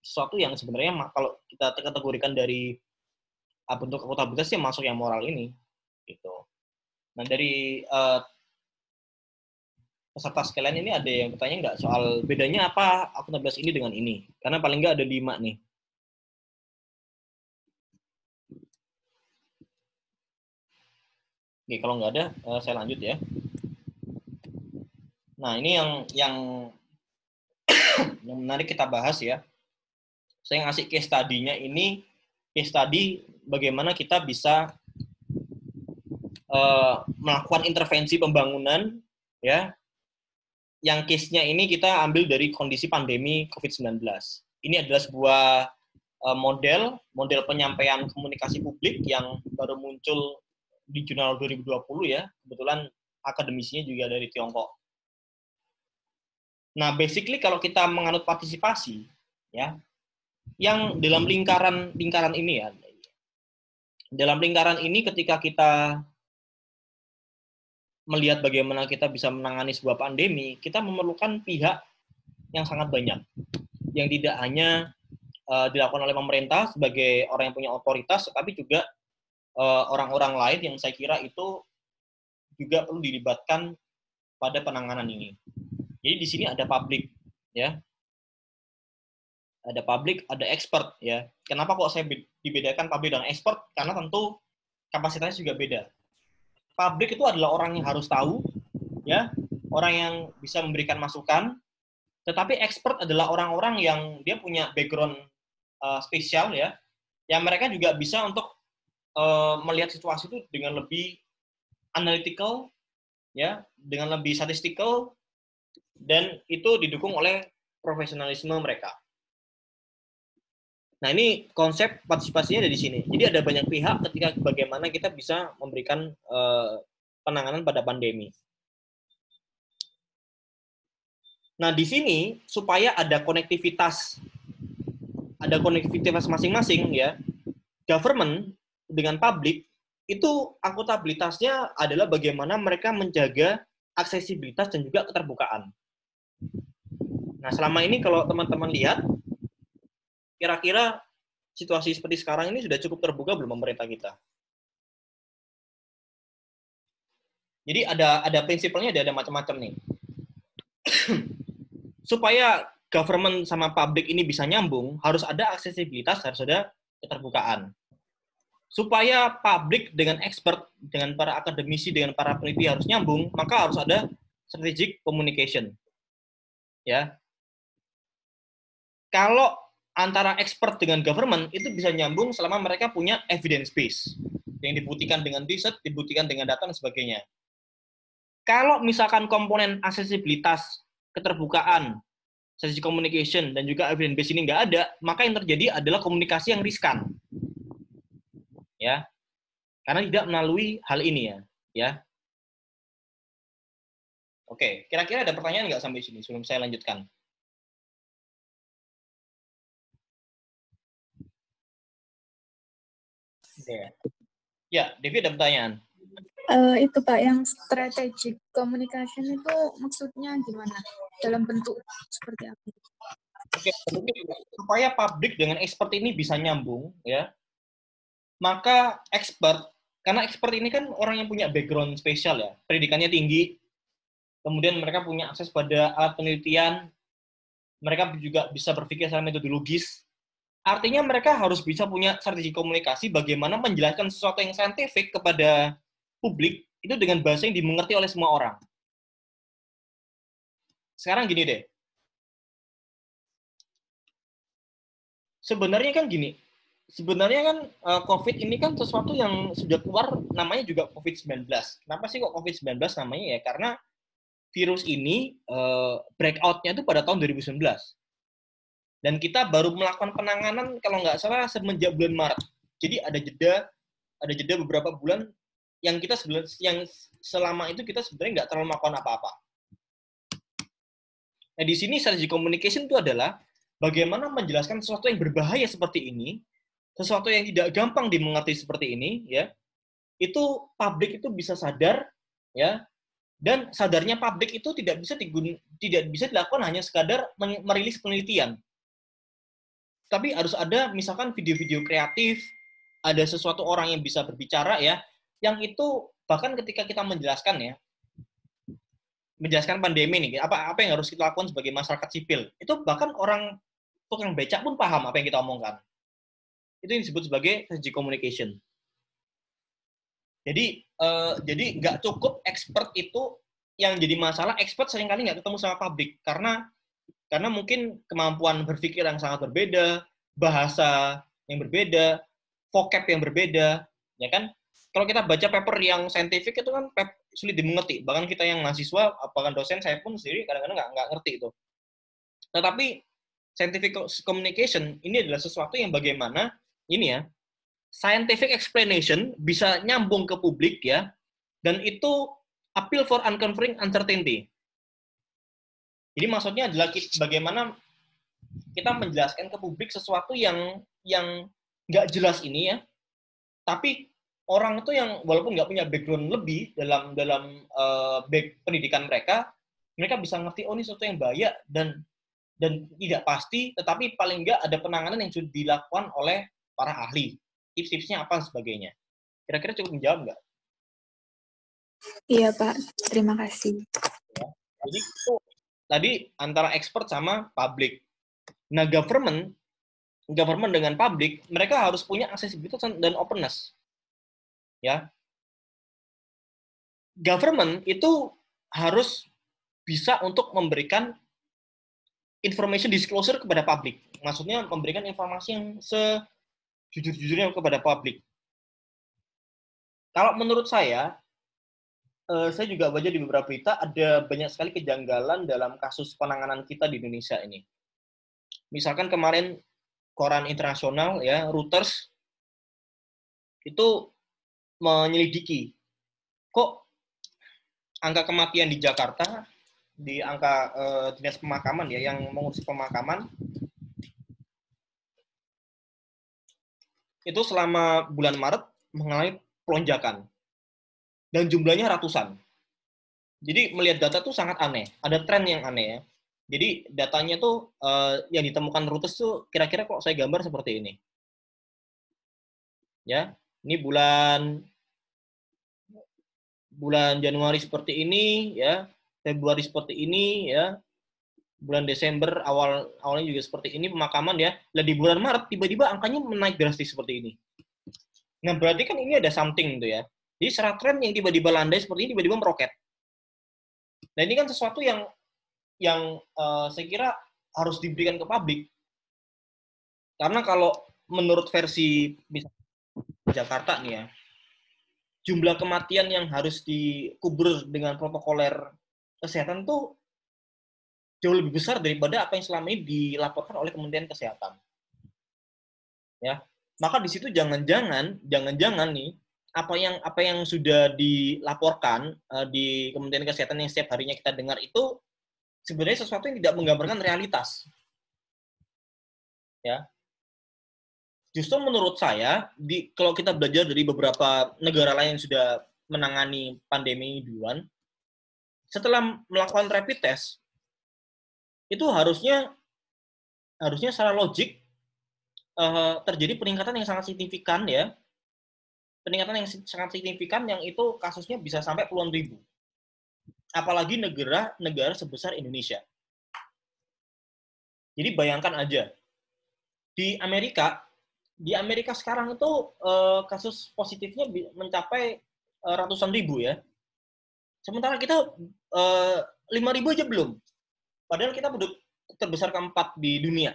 sesuatu yang sebenarnya kalau kita kategorikan dari bentuk akuntabilitasnya masuk yang moral ini, gitu. Nah, dari peserta sekalian ini ada yang bertanya nggak soal bedanya apa akuntabilitas ini dengan ini? Karena paling nggak ada 5 nih. Oke, kalau nggak ada, saya lanjut, ya. Nah, ini yang menarik kita bahas, ya. Saya ngasih case study-nya ini, case study bagaimana kita bisa melakukan intervensi pembangunan, ya. Yang case-nya ini kita ambil dari kondisi pandemi COVID-19. Ini adalah sebuah model penyampaian komunikasi publik yang baru muncul di jurnal 2020 ya. Kebetulan akademisinya juga dari Tiongkok. Nah, basically kalau kita menganut partisipasi ya, yang dalam lingkaran ini ya. Dalam lingkaran ini ketika kita melihat bagaimana kita bisa menangani sebuah pandemi, kita memerlukan pihak yang sangat banyak. Yang tidak hanya dilakukan oleh pemerintah sebagai orang yang punya otoritas, tapi juga orang-orang lain yang saya kira itu juga perlu dilibatkan pada penanganan ini. Jadi di sini ada publik, ya. Ada publik, ada expert, ya. Kenapa kok saya dibedakan publik dan expert? Karena tentu kapasitasnya juga beda. Publik itu adalah orang yang harus tahu, ya, orang yang bisa memberikan masukan. Tetapi expert adalah orang-orang yang dia punya background spesial, ya, yang mereka juga bisa untuk melihat situasi itu dengan lebih analytical, ya, dengan lebih statistikal, dan itu didukung oleh profesionalisme mereka. Nah, ini konsep partisipasinya ada di sini. Jadi ada banyak pihak ketika bagaimana kita bisa memberikan penanganan pada pandemi. Nah, di sini supaya ada konektivitas masing-masing ya, government dengan publik itu akuntabilitasnya adalah bagaimana mereka menjaga aksesibilitas dan juga keterbukaan. Nah, selama ini kalau teman-teman lihat, kira-kira situasi seperti sekarang ini sudah cukup terbuka belum pemerintah kita? Jadi ada prinsipnya, ada macam-macam nih. Supaya government sama publik ini bisa nyambung, harus ada aksesibilitas, harus ada keterbukaan. Supaya publik dengan expert, dengan para akademisi, dengan para peneliti harus nyambung, maka harus ada strategic communication. Ya. Kalau antara expert dengan government itu bisa nyambung selama mereka punya evidence base yang dibuktikan dengan riset, dibuktikan dengan data dan sebagainya. Kalau misalkan komponen aksesibilitas, keterbukaan, strategic communication dan juga evidence base ini nggak ada, maka yang terjadi adalah komunikasi yang riskan. Ya. Karena tidak melalui hal ini ya. Oke, kira-kira ada pertanyaan nggak sampai sini sebelum saya lanjutkan? Ya, Devi ada pertanyaan. Itu Pak, yang strategic communication itu maksudnya gimana? Dalam bentuk seperti apa? Oke, supaya publik dengan expert ini bisa nyambung, ya, maka karena expert ini kan orang yang punya background spesial ya, pendidikannya tinggi, kemudian mereka punya akses pada alat penelitian, mereka juga bisa berpikir secara metodologis. Artinya mereka harus bisa punya strategi komunikasi bagaimana menjelaskan sesuatu yang saintifik kepada publik itu dengan bahasa yang dimengerti oleh semua orang. Sekarang gini deh. Sebenarnya kan COVID ini kan sesuatu yang sudah keluar, namanya juga COVID-19. Kenapa sih kok COVID-19 namanya ya? Karena virus ini breakout-nya itu pada tahun 2019. Dan kita baru melakukan penanganan kalau nggak salah semenjak bulan Maret. Jadi ada jeda beberapa bulan yang selama itu kita sebenarnya nggak terlalu melakukan apa-apa. Nah, di sini strategi communication itu adalah bagaimana menjelaskan sesuatu yang berbahaya seperti ini, sesuatu yang tidak gampang dimengerti seperti ini, ya. Itu publik itu bisa sadar, ya. Dan sadarnya publik itu tidak bisa dilakukan hanya sekadar merilis penelitian. Tapi harus ada misalkan video-video kreatif, ada sesuatu orang yang bisa berbicara ya, yang itu bahkan ketika kita menjelaskan pandemi nih, apa yang harus kita lakukan sebagai masyarakat sipil, itu bahkan orang tukang becak pun paham apa yang kita omongkan. Itu yang disebut sebagai strategic communication. Jadi nggak cukup expert itu yang jadi masalah. Expert seringkali nggak ketemu sama publik karena mungkin kemampuan berpikir yang sangat berbeda, bahasa yang berbeda, vocab yang berbeda, ya kan? Kalau kita baca paper yang saintifik itu kan sulit dimengerti. Bahkan kita yang mahasiswa, bahkan dosen, saya pun sendiri kadang-kadang nggak ngerti itu. Tetapi scientific communication ini adalah sesuatu yang bagaimana ini ya, scientific explanation bisa nyambung ke publik ya, dan itu appeal for uncovering uncertainty. Jadi maksudnya adalah bagaimana kita menjelaskan ke publik sesuatu yang nggak jelas ini ya, tapi orang itu yang walaupun nggak punya background lebih dalam pendidikan mereka bisa ngerti, oh ini sesuatu yang bahaya dan tidak pasti, tetapi paling nggak ada penanganan yang sudah dilakukan oleh para ahli. Tips-tipsnya apa dan sebagainya. Kira-kira cukup menjawab nggak? Iya, Pak. Terima kasih. Ya. Jadi itu tadi antara expert sama public. Nah, government dengan public, mereka harus punya aksesibilitas dan openness. Ya. Government itu harus bisa untuk memberikan information disclosure kepada publik. Maksudnya memberikan informasi yang sejujur-jujurnya kepada publik. Kalau menurut saya juga baca di beberapa berita ada banyak sekali kejanggalan dalam kasus penanganan kita di Indonesia ini. Misalkan kemarin koran internasional ya, Reuters itu menyelidiki kok angka kematian di Jakarta, di angka dinas pemakaman ya, yang mengurus pemakaman itu selama bulan Maret mengalami pelonjakan dan jumlahnya ratusan. Jadi melihat data tuh sangat aneh, ada tren yang aneh ya. Jadi datanya tuh yang ditemukan Reuters tuh kira-kira kalau saya gambar seperti ini. Ya, ini bulan Januari seperti ini ya, Februari seperti ini ya, bulan Desember awalnya juga seperti ini pemakaman ya. Lah di bulan Maret tiba-tiba angkanya menaik drastis seperti ini. Nah, berarti kan ini ada something tuh ya. Jadi secara tren yang tiba-tiba landai seperti ini tiba-tiba meroket. Nah, ini kan sesuatu yang saya kira harus diberikan ke publik. Karena kalau menurut versi Jakarta nih ya, jumlah kematian yang harus dikubur dengan protokoler kesehatan tuh jauh lebih besar daripada apa yang selama ini dilaporkan oleh Kementerian Kesehatan. Ya, maka di situ jangan-jangan nih apa yang sudah dilaporkan di Kementerian Kesehatan yang setiap harinya kita dengar itu sebenarnya sesuatu yang tidak menggambarkan realitas. Ya. Justru menurut saya, kalau kita belajar dari beberapa negara lain yang sudah menangani pandemi duluan, setelah melakukan rapid test, itu harusnya secara logik terjadi peningkatan yang sangat signifikan ya, peningkatan yang sangat signifikan yang itu kasusnya bisa sampai puluhan ribu. Apalagi negara sebesar Indonesia. Jadi bayangkan aja, di Amerika sekarang itu kasus positifnya mencapai ratusan ribu ya. Sementara kita 5.000 aja belum. Padahal kita penduduk terbesar keempat di dunia.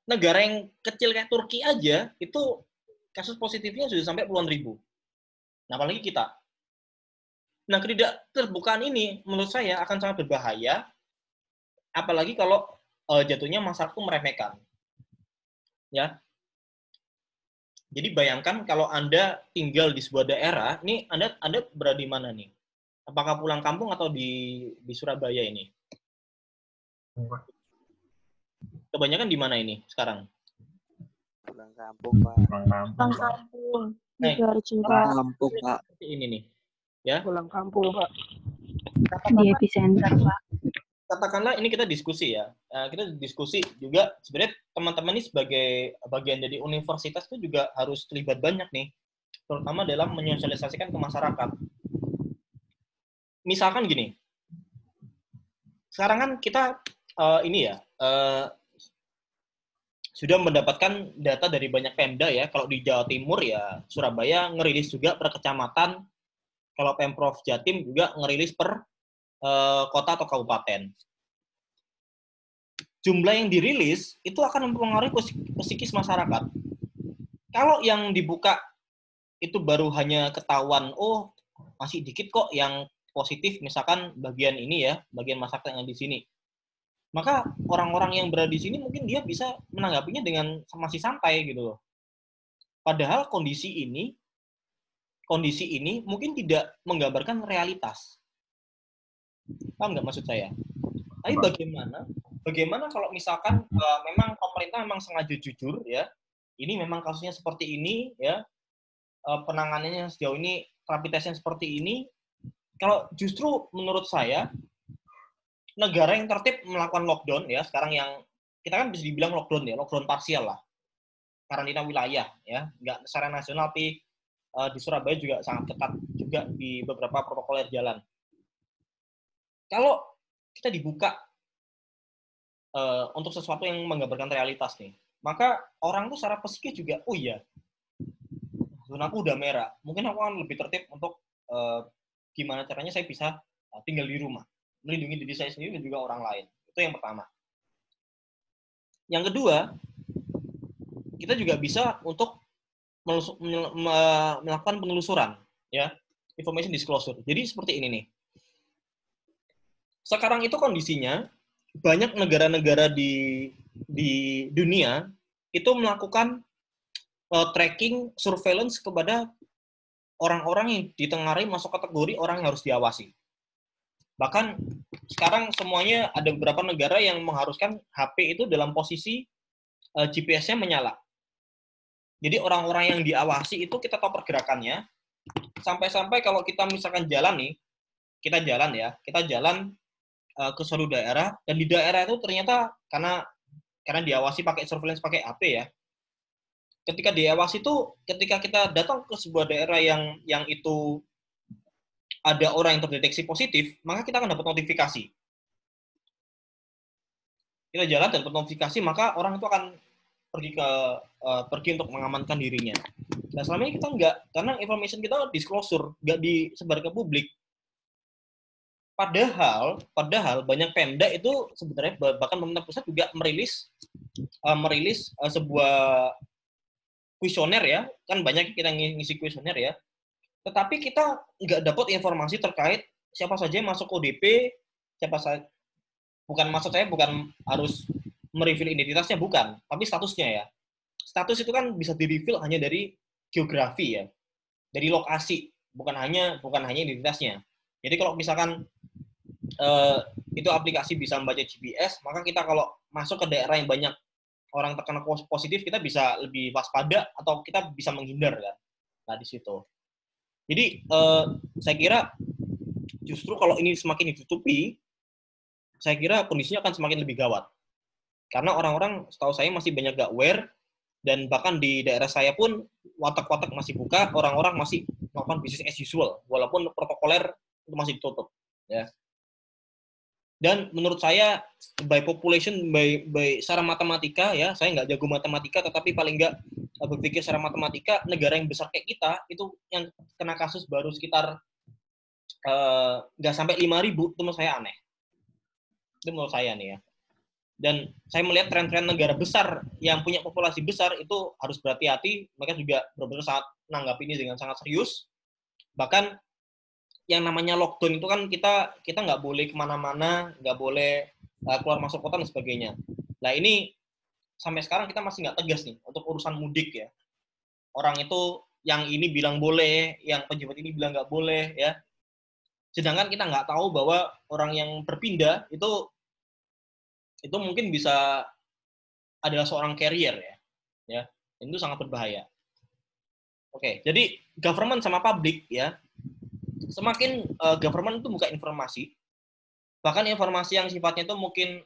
Negara yang kecil kayak Turki aja itu kasus positifnya sudah sampai puluhan ribu. Nah, apalagi kita. Nah, ketidakterbukaan ini menurut saya akan sangat berbahaya, apalagi kalau jatuhnya masyarakat itu meremehkan. Ya. Jadi bayangkan kalau Anda tinggal di sebuah daerah, ini Anda berada di mana nih? Apakah pulang kampung atau di Surabaya ini? Kebanyakan di mana ini sekarang? Pulang kampung, Pak. Pulang kampung. Di Pulang kampung, Pak. Ini nih. Ya. Pulang kampung, Pak. Di epicenter, Pak. Katakanlah ini kita diskusi ya. Kita diskusi juga sebenarnya teman-teman ini sebagai bagian dari universitas itu juga harus terlibat banyak nih. Terutama dalam menyosialisasikan ke masyarakat. Misalkan gini. Sekarang kan kita sudah mendapatkan data dari banyak Pemda ya. Kalau di Jawa Timur ya Surabaya ngerilis juga per kecamatan. Kalau Pemprov Jatim juga ngerilis per kota atau kabupaten. Jumlah yang dirilis itu akan mempengaruhi psikis masyarakat. Kalau yang dibuka itu baru hanya ketahuan, oh masih dikit kok yang positif, misalkan bagian ini ya, bagian masyarakat yang di sini. maka orang-orang yang berada di sini mungkin dia bisa menanggapinya dengan masih santai gitu loh. Padahal kondisi ini mungkin tidak menggambarkan realitas. Paham nggak maksud saya? Tapi bagaimana kalau misalkan memang pemerintah memang sengaja jujur ya, ini memang kasusnya seperti ini ya, penanganannya sejauh ini, rapid testnya seperti ini. Kalau justru menurut saya negara yang tertib melakukan lockdown ya, sekarang yang kita kan bisa dibilang lockdown ya, lockdown parsial lah, karantina wilayah ya, nggak secara nasional, tapi di Surabaya juga sangat ketat juga di beberapa protokoler jalan. Kalau kita dibuka untuk sesuatu yang menggambarkan realitas nih, maka orang tuh secara psikis juga, oh iya, zona aku udah merah, mungkin aku akan lebih tertib untuk gimana caranya saya bisa tinggal di rumah, melindungi diri saya sendiri dan juga orang lain. Itu yang pertama. Yang kedua, kita juga bisa untuk melakukan penelusuran, ya, information disclosure. Jadi seperti ini nih. Sekarang itu kondisinya banyak negara-negara di dunia itu melakukan tracking, surveillance kepada orang-orang yang ditengarai masuk kategori orang yang harus diawasi. Bahkan sekarang semuanya ada beberapa negara yang mengharuskan HP itu dalam posisi GPS-nya menyala. Jadi orang-orang yang diawasi itu kita tahu pergerakannya. Sampai-sampai kalau kita misalkan jalan nih, kita jalan ke suatu daerah, dan di daerah itu ternyata karena diawasi pakai surveillance pakai HP ya. Ketika diawasi itu, ketika kita datang ke sebuah daerah yang itu ada orang yang terdeteksi positif, maka kita akan dapat notifikasi. Kita jalan dan dapat notifikasi, maka orang itu akan pergi untuk mengamankan dirinya. Nah, selama ini kita enggak, karena information kita disclosure, enggak disebar ke publik. Padahal banyak Pemda itu sebenarnya, bahkan pemerintah pusat juga merilis sebuah kuesioner ya, kan banyak kita ngisi kuesioner ya, tetapi kita nggak dapat informasi terkait siapa saja yang masuk ODP, bukan harus mereveal identitasnya, bukan, tapi statusnya ya. Status itu kan bisa di-reveal hanya dari geografi ya, dari lokasi, bukan hanya identitasnya. Jadi kalau misalkan itu aplikasi bisa membaca GPS, maka kita kalau masuk ke daerah yang banyak orang terkena positif, kita bisa lebih waspada atau kita bisa menghindar kan. Nah, di situ. Jadi saya kira justru kalau ini semakin ditutupi, saya kira kondisinya akan semakin lebih gawat. Karena orang-orang setahu saya masih banyak gak aware, dan bahkan di daerah saya pun warteg-warteg masih buka, orang-orang masih melakukan business as usual, walaupun protokoler itu masih ditutup. Ya. Dan menurut saya, by population, by secara matematika, ya, saya nggak jago matematika, tetapi paling nggak berpikir secara matematika, negara yang besar kayak kita, itu yang kena kasus baru sekitar nggak sampai 5.000, itu menurut saya aneh. Itu menurut saya nih ya. Dan saya melihat tren-tren negara besar yang punya populasi besar itu harus berhati-hati, mereka juga benar-benar sangat menanggapi ini dengan sangat serius. Bahkan yang namanya lockdown itu kan kita nggak boleh kemana-mana, nggak boleh keluar masuk kota dan sebagainya. Nah ini sampai sekarang kita masih nggak tegas nih untuk urusan mudik ya. Orang itu yang ini bilang boleh, yang pejabat ini bilang nggak boleh ya. Sedangkan kita nggak tahu bahwa orang yang berpindah itu mungkin bisa adalah seorang carrier ya. Itu sangat berbahaya. Oke, jadi government sama public ya. Semakin government itu buka informasi, bahkan informasi yang sifatnya itu mungkin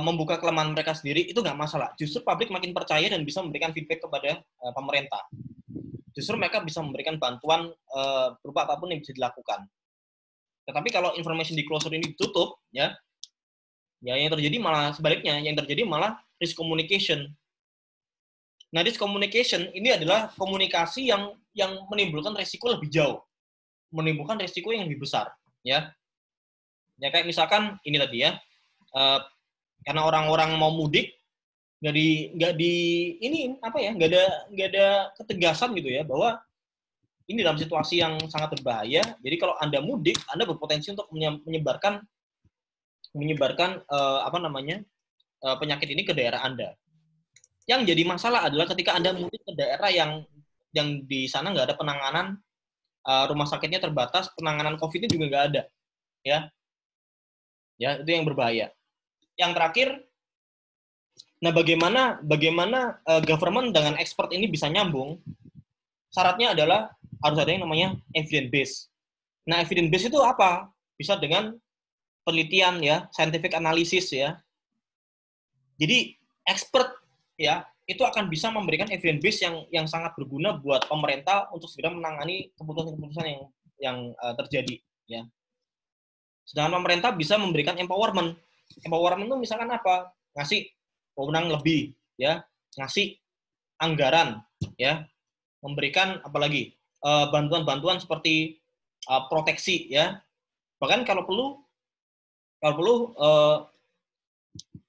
membuka kelemahan mereka sendiri, itu nggak masalah. Justru publik makin percaya dan bisa memberikan feedback kepada pemerintah. Justru mereka bisa memberikan bantuan berupa apapun yang bisa dilakukan. Tetapi kalau information disclosure ini ditutup, ya yang terjadi malah sebaliknya, yang terjadi malah miscommunication. Nah, miscommunication ini adalah komunikasi yang menimbulkan resiko lebih jauh, menimbulkan resiko yang lebih besar, ya. Ya kayak misalkan ini tadi ya, karena orang-orang mau mudik, nggak ada ketegasan gitu ya bahwa ini dalam situasi yang sangat berbahaya. Jadi kalau Anda mudik, Anda berpotensi untuk menyebarkan menyebarkan penyakit ini ke daerah Anda. Yang jadi masalah adalah ketika Anda mudik ke daerah yang di sana nggak ada penanganan, rumah sakitnya terbatas, penanganan COVID-nya juga nggak ada, ya itu yang berbahaya. Yang terakhir, nah bagaimana government dengan expert ini bisa nyambung? Syaratnya adalah harus ada yang namanya evidence base. Nah, evidence base itu apa? Bisa dengan penelitian ya, scientific analysis ya. Jadi expert ya itu akan bisa memberikan evidence base yang sangat berguna buat pemerintah untuk segera menangani keputusan-keputusan yang terjadi ya. Sedangkan pemerintah bisa memberikan empowerment. Empowerment itu misalkan apa? Ngasih wewenang lebih ya, ngasih anggaran ya, memberikan apalagi bantuan-bantuan seperti proteksi ya. Bahkan kalau perlu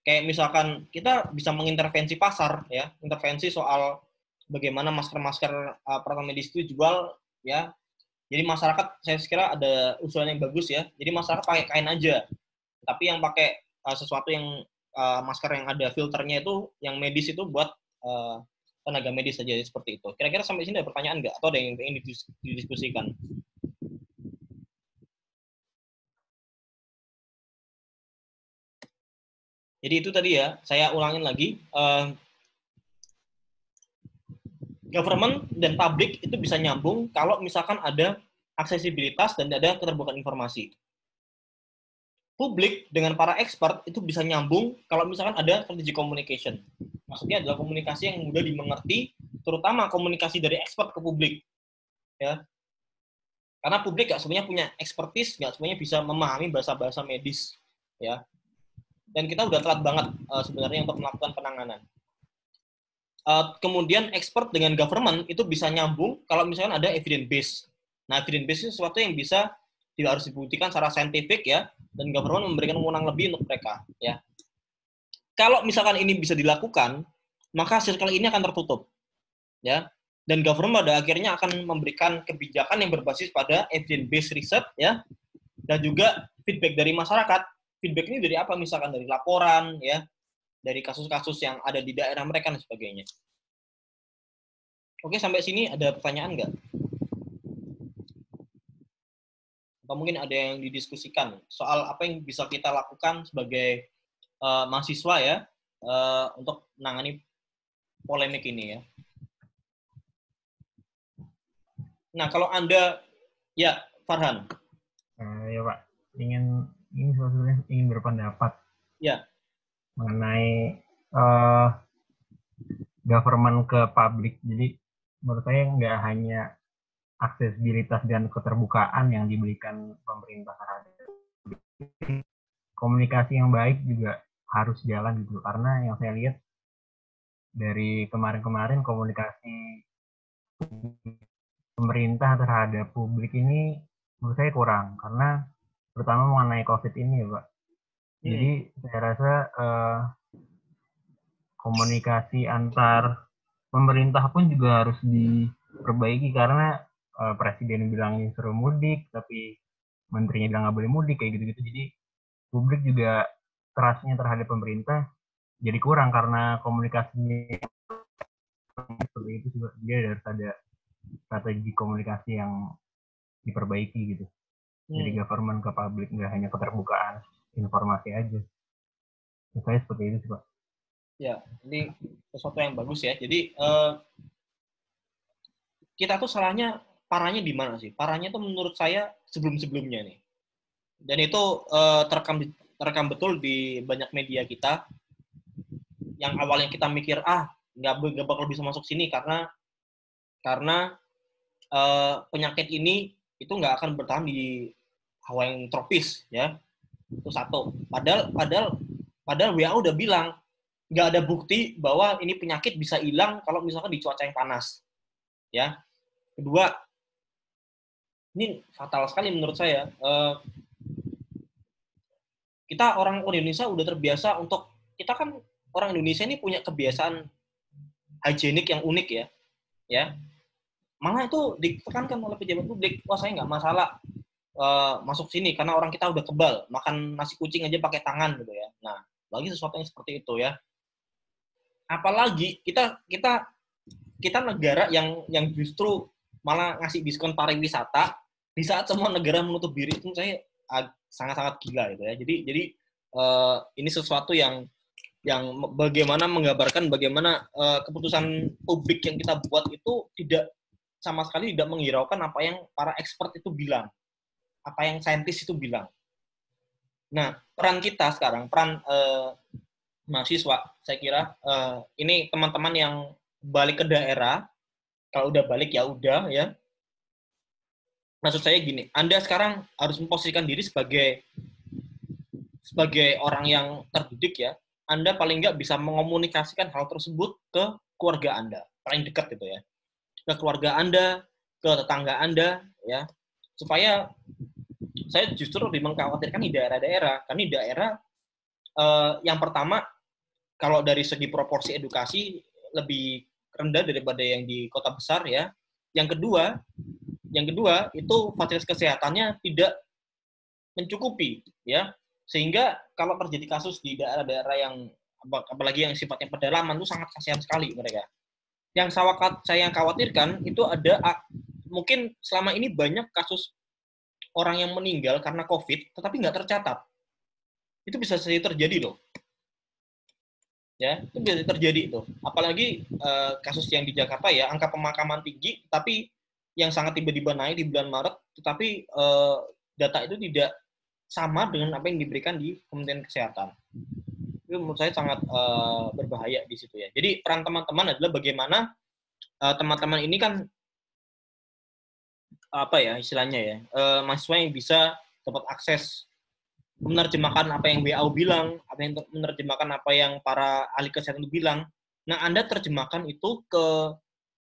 kayak misalkan kita bisa mengintervensi pasar ya, intervensi soal bagaimana masker-masker peralatan medis itu dijual ya. Jadi masyarakat saya kira ada usulan yang bagus ya. Jadi masyarakat pakai kain aja. Tapi yang pakai sesuatu yang masker yang ada filternya itu yang medis itu buat tenaga medis saja seperti itu. Kira-kira sampai sini ada pertanyaan nggak? Atau ada yang ingin didiskusikan? Jadi itu tadi ya, saya ulangin lagi. Government dan publik itu bisa nyambung kalau misalkan ada aksesibilitas dan ada keterbukaan informasi. Publik dengan para expert itu bisa nyambung kalau misalkan ada strategic communication. Maksudnya adalah komunikasi yang mudah dimengerti, terutama komunikasi dari expert ke publik. Ya. Karena publik nggak semuanya punya expertise, nggak semuanya bisa memahami bahasa-bahasa medis. Ya. Dan kita udah telat banget sebenarnya untuk melakukan penanganan. Kemudian expert dengan government itu bisa nyambung kalau misalkan ada evidence base. Nah, evidence base itu sesuatu yang bisa tidak harus dibuktikan secara saintifik ya, dan government memberikan wewenang lebih untuk mereka ya. Kalau misalkan ini bisa dilakukan, maka circle ini akan tertutup ya, dan government pada akhirnya akan memberikan kebijakan yang berbasis pada evidence based research ya, dan juga feedback dari masyarakat. Feedback ini dari apa? Misalkan dari laporan ya, dari kasus-kasus yang ada di daerah mereka dan sebagainya. Oke, sampai sini ada pertanyaan nggak? Atau mungkin ada yang didiskusikan soal apa yang bisa kita lakukan sebagai mahasiswa ya untuk menangani polemik ini ya. Nah, kalau Anda, ya Farhan. Ya Pak, sebenarnya ingin berpendapat. Ya. Mengenai government ke publik. Jadi menurut saya nggak hanya aksesibilitas dan keterbukaan yang diberikan pemerintah terhadap komunikasi yang baik juga harus jalan gitu. Karena yang saya lihat dari kemarin-kemarin komunikasi pemerintah terhadap publik ini menurut saya kurang. Karena terutama mengenai COVID ini ya Pak. Jadi saya rasa komunikasi antar pemerintah pun juga harus diperbaiki karena presiden bilangnya suruh mudik, tapi menterinya bilang nggak boleh mudik, kayak gitu-gitu. Jadi publik juga trust-nya terhadap pemerintah jadi kurang karena komunikasinya seperti itu juga. Dia harus ada strategi komunikasi yang diperbaiki gitu. Jadi government ke publik nggak hanya keterbukaan informasi aja. Saya seperti itu sih Pak. Ya, ini sesuatu yang bagus ya. Jadi kita tuh parahnya di mana sih? Parahnya tuh menurut saya sebelum-sebelumnya nih. Dan itu terekam betul di banyak media kita. Yang awalnya kita mikir nggak bakal bisa masuk sini karena penyakit ini itu nggak akan bertahan di hawa yang tropis ya. Itu satu. Padahal WHO udah bilang nggak ada bukti bahwa ini penyakit bisa hilang kalau misalkan di cuaca yang panas. Ya. Kedua, ini fatal sekali menurut saya. Kita orang Indonesia udah terbiasa kita kan orang Indonesia ini punya kebiasaan higienik yang unik ya. Malah itu ditekankan oleh pejabat publik, saya nggak masalah masuk sini karena orang kita udah kebal, makan nasi kucing aja pakai tangan gitu ya. Nah, lagi sesuatu yang seperti itu ya. Apalagi kita negara yang justru malah ngasih diskon pariwisata di saat semua negara menutup diri, itu saya sangat-sangat gila gitu ya. Jadi ini sesuatu yang bagaimana menggambarkan bagaimana keputusan publik yang kita buat itu sama sekali tidak menghiraukan apa yang para expert itu bilang, apa yang saintis itu bilang. Nah, peran kita sekarang, peran mahasiswa, saya kira ini teman-teman yang balik ke daerah, kalau udah balik ya udah ya. Maksud saya gini, Anda sekarang harus memposisikan diri sebagai orang yang terdidik ya. Anda paling nggak bisa mengomunikasikan hal tersebut ke keluarga Anda, paling dekat gitu ya. Ke keluarga Anda, ke tetangga Anda ya. Supaya saya justru lebih mengkhawatirkan di daerah-daerah. Karena di daerah yang pertama, kalau dari segi proporsi edukasi lebih rendah daripada yang di kota besar ya. Yang kedua itu fasilitas kesehatannya tidak mencukupi ya. Sehingga kalau terjadi kasus di daerah-daerah yang apalagi yang sifatnya pedalaman itu sangat kasihan sekali mereka. Yang saya khawatirkan itu ada mungkin selama ini banyak kasus orang yang meninggal karena COVID tetapi nggak tercatat. Itu bisa saja terjadi loh. Ya, itu bisa terjadi itu. Apalagi kasus yang di Jakarta ya, angka pemakaman tinggi tapi yang sangat tiba-tiba naik di bulan Maret, tetapi data itu tidak sama dengan apa yang diberikan di Kementerian Kesehatan. Itu menurut saya sangat berbahaya di situ ya. Jadi peran teman-teman adalah bagaimana teman-teman ini kan apa ya istilahnya ya, mahasiswa yang bisa dapat akses menerjemahkan apa yang WHO bilang, menerjemahkan apa yang para ahli kesehatan itu bilang. Nah, Anda terjemahkan itu ke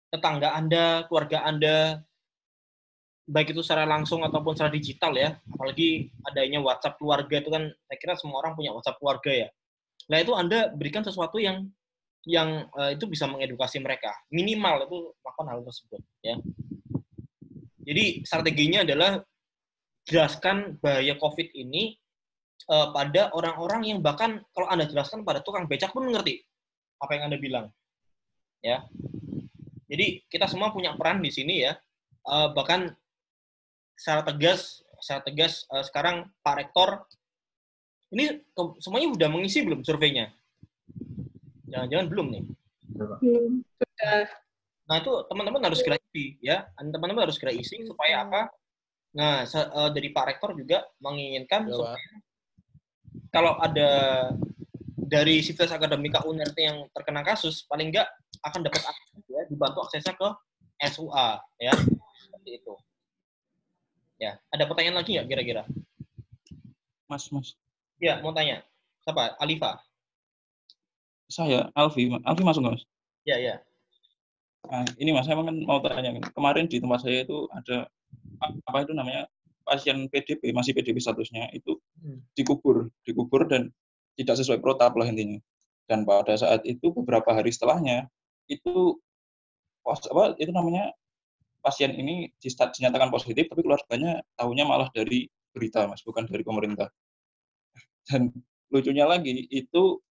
tetangga Anda, keluarga Anda, baik itu secara langsung ataupun secara digital ya. Apalagi adanya WhatsApp keluarga itu kan, saya kira semua orang punya WhatsApp keluarga ya. Nah, itu Anda berikan sesuatu yang itu bisa mengedukasi mereka. Minimal itu melakukan hal tersebut ya. Jadi strateginya adalah jelaskan bahaya COVID ini pada orang-orang yang bahkan kalau Anda jelaskan pada tukang becak pun mengerti apa yang Anda bilang. Ya. Jadi kita semua punya peran di sini ya. Bahkan secara tegas sekarang Pak Rektor ini semuanya sudah mengisi belum surveinya? Jangan-jangan belum nih. Belum. Sudah. Nah, itu teman-teman harus segera isi ya. Teman-teman harus segera isi supaya apa? Nah, dari Pak Rektor juga menginginkan supaya kalau ada dari situs akademika UNERT yang terkena kasus, paling nggak akan dapat akses ya, dibantu aksesnya ke SUA ya. Seperti itu. Ya, ada pertanyaan lagi nggak kira-kira? Mas. Ya, mau tanya. Siapa? Alifa? Saya, Alfi masuk nggak, Mas? Ya. Nah, ini Mas, saya kan mau tanya. Kemarin di tempat saya itu ada, apa itu namanya, pasien PDP, masih PDP statusnya, itu dikubur dan tidak sesuai protap lah intinya. Dan pada saat itu, beberapa hari setelahnya, itu namanya, pasien ini dinyatakan positif, tapi keluarganya tahunya malah dari berita, Mas, bukan dari pemerintah. Dan lucunya lagi, itu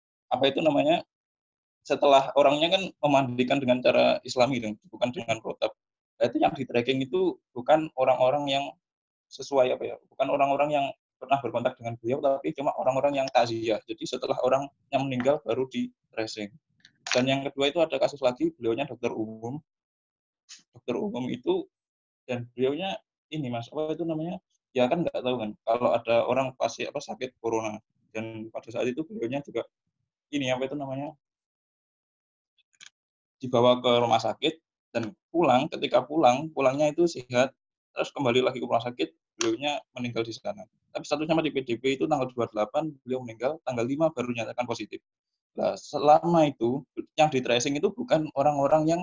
setelah orangnya kan memandikan dengan cara Islami, bukan dengan protap. Berarti yang di tracking itu bukan orang-orang yang sesuai bukan orang-orang yang pernah berkontak dengan beliau, tapi cuma orang-orang yang takziah. Jadi setelah orang yang meninggal baru di tracing. Dan yang kedua itu ada kasus lagi, beliaunya dokter umum itu, dan beliaunya ini Mas, ya kan nggak tahu kan, kalau ada orang sakit corona, dan pada saat itu beliaunya juga ini dibawa ke rumah sakit dan ketika pulangnya itu sehat, terus kembali lagi ke rumah sakit, beliaunya meninggal di sana. Tapi statusnya di PDP itu tanggal 28 beliau meninggal, tanggal 5 baru nyatakan positif. Nah, selama itu yang di tracing itu bukan orang-orang yang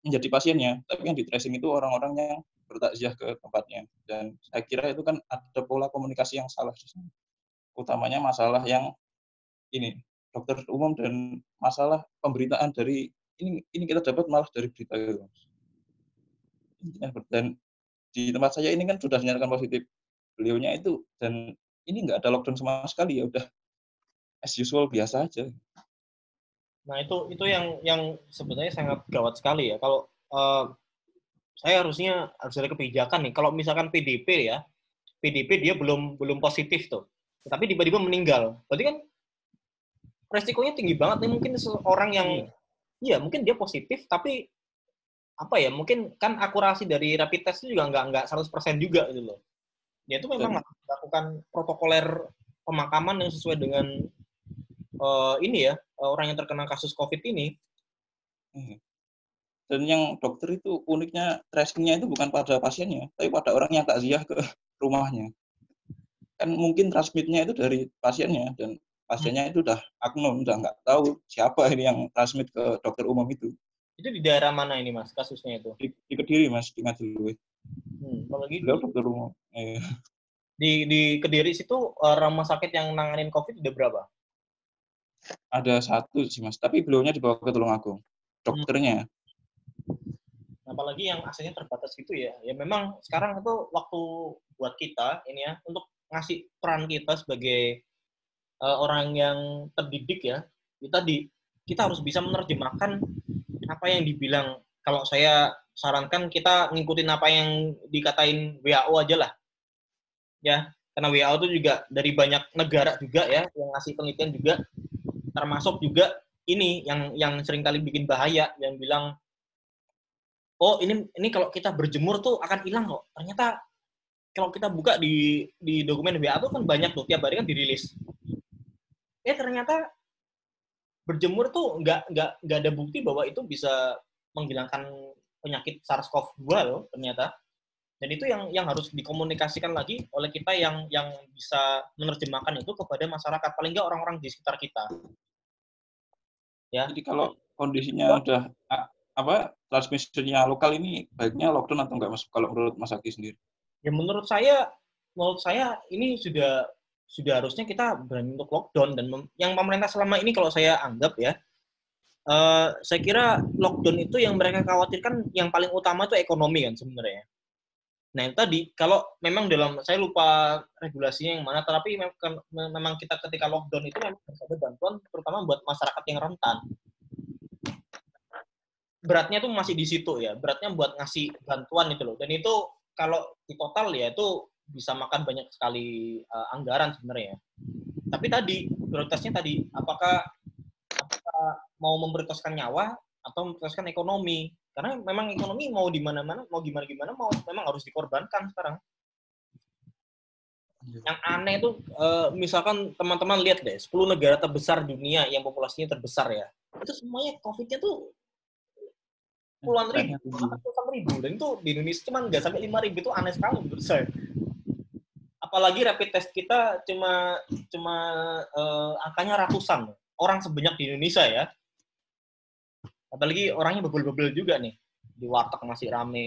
menjadi pasiennya, tapi yang di tracing itu orang-orang yang bertakziah ke tempatnya. Dan saya kira itu kan ada pola komunikasi yang salah di sana. Utamanya masalah yang ini dokter umum dan masalah pemberitaan dari ini kita dapat malah dari berita itu. Dan di tempat saya ini kan sudah dinyatakan positif. beliaunya itu, dan ini nggak ada lockdown sama sekali, ya udah as usual biasa aja. Nah, itu yang sebenarnya sangat gawat sekali ya. Kalau saya harus ada kebijakan nih. Kalau misalkan PDP ya, PDP dia belum positif tuh, tapi tiba-tiba meninggal. Berarti kan resikonya tinggi banget nih. Mungkin seorang yang mungkin dia positif, tapi apa ya? Mungkin kan akurasi dari rapid test itu juga nggak 100% juga gitu loh. Ya itu memang harus dilakukan protokoler pemakaman yang sesuai dengan orang yang terkena kasus COVID ini. Dan yang dokter itu uniknya tracing-nya itu bukan pada pasiennya, tapi pada orang yang takziah ke rumahnya. Kan mungkin transmitnya itu dari pasiennya, dan pasiennya itu udah unknown, udah nggak tahu siapa ini yang transmit ke dokter umum itu. Itu di daerah mana ini, Mas, kasusnya itu? Di Kediri, Mas, di Ngadiluwe. Apalagi beliau dokter umum. Di Kediri situ rumah sakit yang nanganin COVID udah berapa? Ada 1 sih, Mas, tapi beliaunya dibawa ke Tulungagung. Dokternya. Apalagi yang aksesnya terbatas gitu ya. Ya memang sekarang itu waktu buat kita ini ya untuk ngasih peran kita sebagai orang yang terdidik ya. Kita harus bisa menerjemahkan apa yang dibilang. Kalau saya sarankan kita ngikutin apa yang dikatain WHO aja lah. Ya, karena WHO itu juga dari banyak negara juga ya yang ngasih penelitian juga, termasuk juga ini yang sering kali bikin bahaya, yang bilang oh ini kalau kita berjemur tuh akan hilang kok. Ternyata kalau kita buka di dokumen WHO tuh kan banyak tuh, tiap hari kan dirilis. Ternyata berjemur tuh nggak ada bukti bahwa itu bisa menghilangkan penyakit SARS-CoV-2 loh ternyata. Dan itu yang harus dikomunikasikan lagi oleh kita yang bisa menerjemahkan itu kepada masyarakat, paling nggak orang-orang di sekitar kita. Ya. Jadi kalau kondisinya udah transmisinya lokal ini baiknya lockdown atau enggak, Mas? Kalau menurut Mas Aki sendiri? Ya menurut saya ini sudah harusnya kita berani untuk lockdown, dan yang pemerintah selama ini kalau saya anggap ya, saya kira lockdown itu yang mereka khawatirkan yang paling utama itu ekonomi kan sebenarnya. Nah itu tadi, kalau memang saya lupa regulasinya yang mana, tapi memang kita ketika lockdown itu memang harus ada bantuan, terutama buat masyarakat yang rentan. Beratnya tuh masih di situ ya, beratnya buat ngasih bantuan itu loh. Dan itu kalau di total ya itu bisa makan banyak sekali anggaran sebenarnya. Tapi tadi, prioritasnya tadi, apakah mau memprioritaskan nyawa atau memprioritaskan ekonomi? Karena memang ekonomi mau di mana-mana, mau gimana-gimana, memang harus dikorbankan sekarang. Yang aneh itu, misalkan teman-teman lihat deh, 10 negara terbesar dunia yang populasinya terbesar ya, itu semuanya COVID-nya tuh puluhan ribu, ratusan ribu, dan itu di Indonesia cuma nggak sampai 5.000, itu aneh sekali menurut saya. Apalagi rapid test kita cuma angkanya ratusan orang sebanyak di Indonesia ya. Apalagi orangnya bebel-bebel juga nih. Di warteg masih rame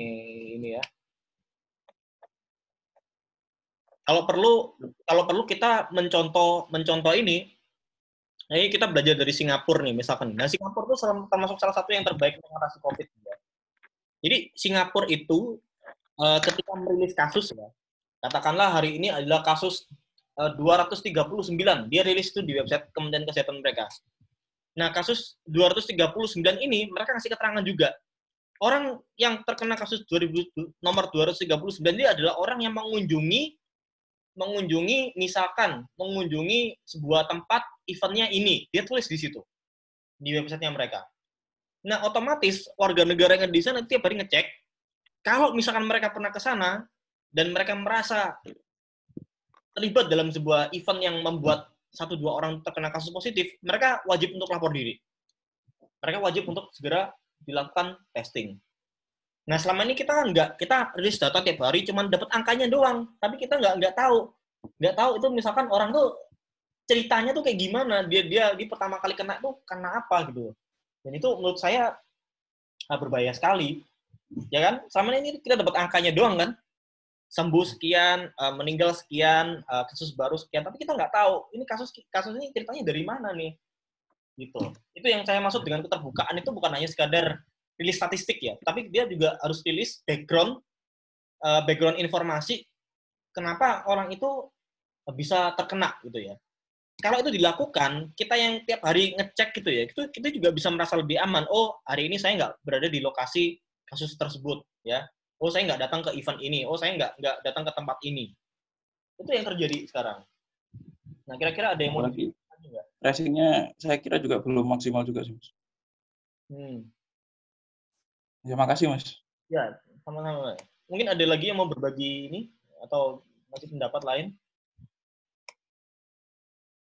ini ya. Kalau perlu kita mencontoh ini. Nah, kita belajar dari Singapura nih misalkan. Nah, Singapura itu termasuk salah satu yang terbaik mengatasi COVID. Ya. Jadi Singapura itu ketika merilis kasus ya, katakanlah hari ini adalah kasus 239. Dia rilis itu di website Kementerian Kesehatan mereka. Nah, kasus 239 ini mereka kasih keterangan juga. Orang yang terkena kasus nomor 239 ini adalah orang yang mengunjungi sebuah tempat eventnya ini. Dia tulis di situ di websitenya mereka. Nah, otomatis warga negara yang di sana tiap hari ngecek kalau misalkan mereka pernah ke sana dan mereka merasa terlibat dalam sebuah event yang membuat 1-2 orang terkena kasus positif, mereka wajib untuk lapor diri. Mereka wajib untuk segera dilakukan testing. Nah, selama ini kita rilis data tiap hari, cuma dapat angkanya doang, tapi kita nggak tahu itu misalkan orang tuh ceritanya tuh kayak gimana, dia pertama kali kena tuh karena apa gitu. Dan itu menurut saya berbahaya sekali, ya kan? Selama ini kita dapat angkanya doang kan, sembuh sekian, meninggal sekian, kasus baru sekian, tapi kita nggak tahu ini kasus ini ceritanya dari mana nih, gitu. Itu yang saya maksud dengan keterbukaan, itu bukan hanya sekadar rilis statistik ya, tapi dia juga harus rilis background informasi kenapa orang itu bisa terkena gitu ya. Kalau itu dilakukan, kita yang tiap hari ngecek gitu ya, itu kita juga bisa merasa lebih aman. Oh, hari ini saya nggak berada di lokasi kasus tersebut, ya. Oh, saya nggak datang ke event ini. Oh, saya nggak datang ke tempat ini. Itu yang terjadi sekarang. Nah, kira-kira ada yang mau Apalagi tracing-nya saya kira juga belum maksimal juga sih, Mas. Ya, makasih, Mas. Ya, sama-sama. Mungkin ada lagi yang mau berbagi ini atau masih pendapat lain?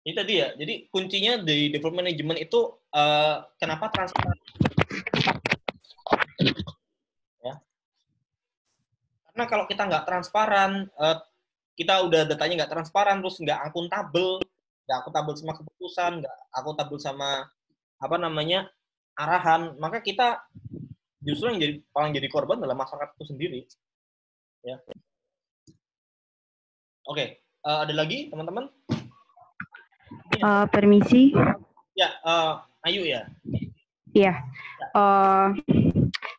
Ini tadi ya, jadi kuncinya dari development management itu kenapa transparan? Ya. Karena kalau kita nggak transparan, kita udah datanya nggak transparan, terus nggak akuntabel sama keputusan, nggak akuntabel sama arahan, maka kita justru yang paling jadi korban dalam masyarakat itu sendiri. Ya. Oke, ada lagi teman-teman? Permisi. Ya, Ayu ya. Iya.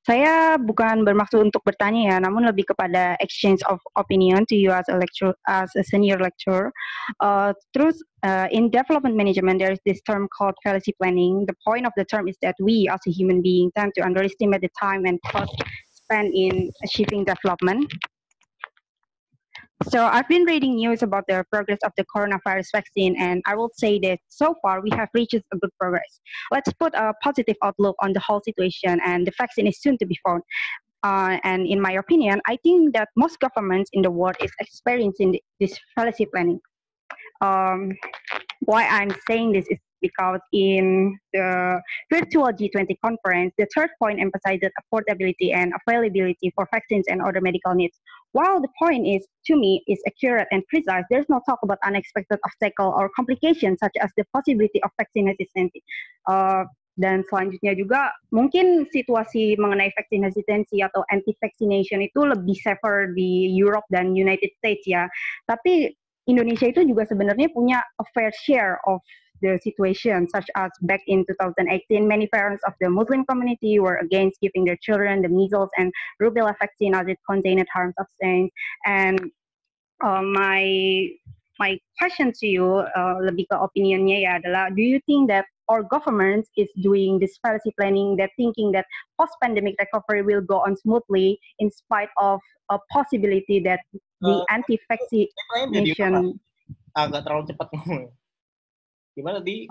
Saya bukan bermaksud untuk bertanya ya, namun lebih kepada exchange of opinion to you as a senior lecturer. In development management, there is this term called fallacy planning. The point of the term is that we, as a human being, tend to underestimate the time and cost spent in achieving development. So I've been reading news about the progress of the coronavirus vaccine, and I will say that so far we have reached a good progress. Let's put a positive outlook on the whole situation, and the vaccine is soon to be found. And in my opinion, I think that most governments in the world is experiencing this fallacy planning. Why I'm saying this is because in the virtual G20 conference, the third point emphasized affordability and availability for vaccines and other medical needs. While the point is, to me, is accurate and precise, there's no talk about unexpected obstacle or complications such as the possibility of vaccine hesitancy. Dan selanjutnya juga, mungkin situasi mengenai vaksin hesitancy atau anti-vaccination itu lebih severe di Europe dan United States ya. Tapi Indonesia itu juga sebenarnya punya a fair share of the situation, such as back in 2018, many parents of the Muslim community were against giving their children the measles and rubella vaccine as it contained harmful substance. And my question to you, lebih ke opinionnya ya adalah, do you think that our government is doing this fallacy planning, that thinking that post-pandemic recovery will go on smoothly in spite of a possibility that the anti-vaccination... Agak terlalu cepat ngomong. Gimana tadi?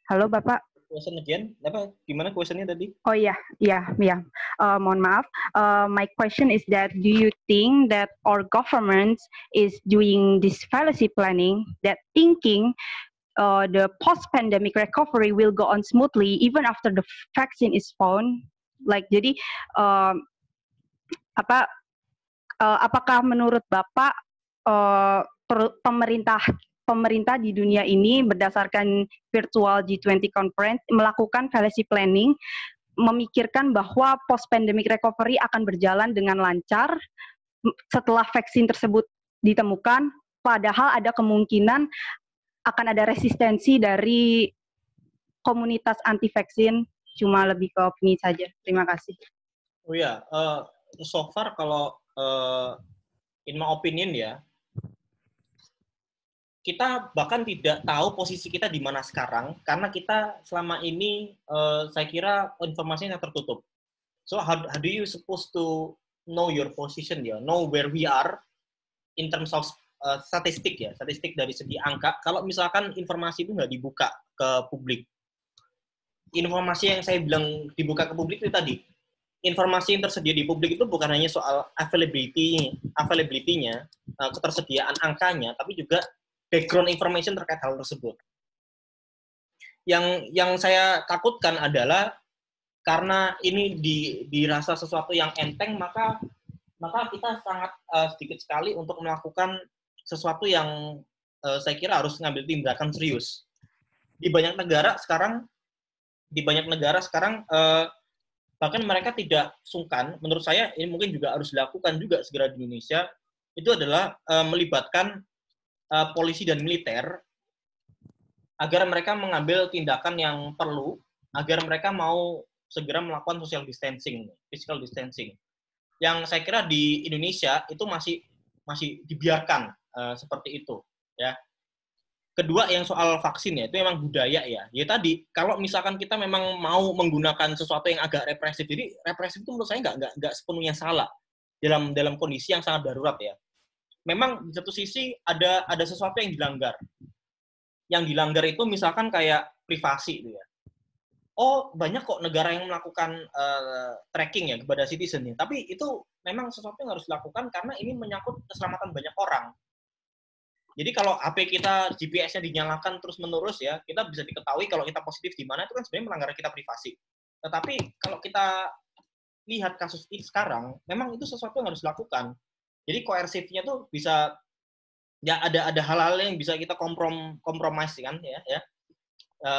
Halo Bapak. Question again? Gimana questionnya tadi? Oh iya. Mohon maaf. My question is that, do you think that our government is doing this fallacy planning, that thinking the post-pandemic recovery will go on smoothly even after the vaccine is found? Like, jadi apakah menurut Bapak pemerintah di dunia ini berdasarkan virtual G20 conference melakukan fallacy planning, memikirkan bahwa post-pandemic recovery akan berjalan dengan lancar setelah vaksin tersebut ditemukan, padahal ada kemungkinan akan ada resistensi dari komunitas anti-vaksin. Cuma lebih ke opini saja. Terima kasih. Oh ya, so far kalau in my opinion ya, kita bahkan tidak tahu posisi kita di mana sekarang, karena kita selama ini, saya kira informasinya tertutup. So how do you supposed to know your position ya, know where we are in terms of statistik dari segi angka, kalau misalkan informasi itu nggak dibuka ke publik. Informasi yang saya bilang dibuka ke publik itu tadi, informasi yang tersedia di publik itu bukan hanya soal availability-nya, ketersediaan angkanya, tapi juga background information terkait hal tersebut. Yang saya takutkan adalah karena ini dirasa sesuatu yang enteng, maka kita sangat sedikit sekali untuk melakukan sesuatu yang saya kira harus ngambil tindakan serius. Di banyak negara sekarang bahkan mereka tidak sungkan, menurut saya ini mungkin juga harus dilakukan juga segera di Indonesia, itu adalah melibatkan polisi dan militer agar mereka mengambil tindakan yang perlu, agar mereka mau segera melakukan social distancing, physical distancing. Yang saya kira di Indonesia itu masih masih dibiarkan seperti itu, ya. Kedua yang soal vaksin ya, itu memang budaya ya. Ya tadi, kalau misalkan kita memang mau menggunakan sesuatu yang agak represif, jadi represif itu menurut saya nggak sepenuhnya salah dalam kondisi yang sangat darurat ya. Memang di satu sisi ada sesuatu yang dilanggar. Yang dilanggar itu misalkan kayak privasi itu ya. Oh, banyak kok negara yang melakukan tracking ya kepada citizen-nya. Tapi itu memang sesuatu yang harus dilakukan karena ini menyangkut keselamatan banyak orang. Jadi kalau HP kita GPS-nya dinyalakan terus-menerus ya, kita bisa diketahui kalau kita positif di mana, itu kan sebenarnya melanggar kita privasi. Tetapi kalau kita lihat kasus ini sekarang, memang itu sesuatu yang harus dilakukan. Jadi koersifnya tuh bisa ya ada hal-hal yang bisa kita kompromis kan ya.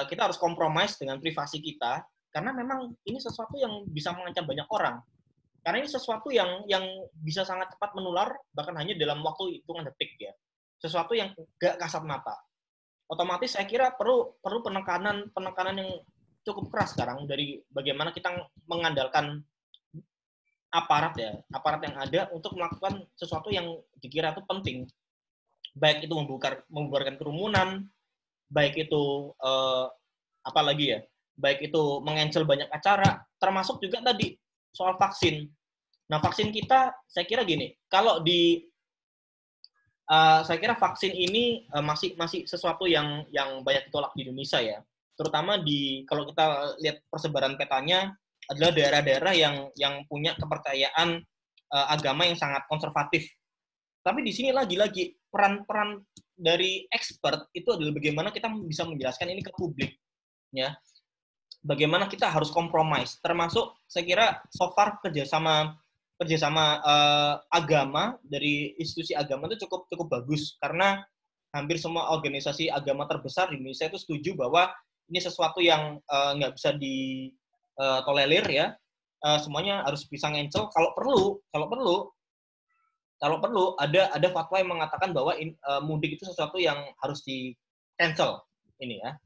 Kita harus kompromis dengan privasi kita karena memang ini sesuatu yang bisa mengancam banyak orang. Karena ini sesuatu yang bisa sangat cepat menular bahkan hanya dalam waktu hitungan detik ya. Sesuatu yang gak kasat mata. Otomatis saya kira perlu penekanan yang cukup keras sekarang dari bagaimana kita mengandalkan aparat yang ada untuk melakukan sesuatu yang dikira itu penting. Baik itu membubarkan kerumunan, baik itu apalagi ya, baik itu mengancel banyak acara, termasuk juga tadi soal vaksin. Nah, vaksin kita saya kira gini, kalau saya kira vaksin ini masih sesuatu yang banyak ditolak di Indonesia ya. Terutama kalau kita lihat persebaran petanya adalah daerah-daerah yang punya kepercayaan agama yang sangat konservatif. Tapi di sini lagi-lagi peran dari expert itu adalah bagaimana kita bisa menjelaskan ini ke publik ya. Bagaimana kita harus kompromis, termasuk saya kira so far kerjasama agama dari institusi agama itu cukup bagus karena hampir semua organisasi agama terbesar di Indonesia itu setuju bahwa ini sesuatu yang nggak bisa ditolerir ya. Semuanya harus bisa ngencel. Kalau perlu ada fatwa yang mengatakan bahwa mudik itu sesuatu yang harus di cancel ini ya.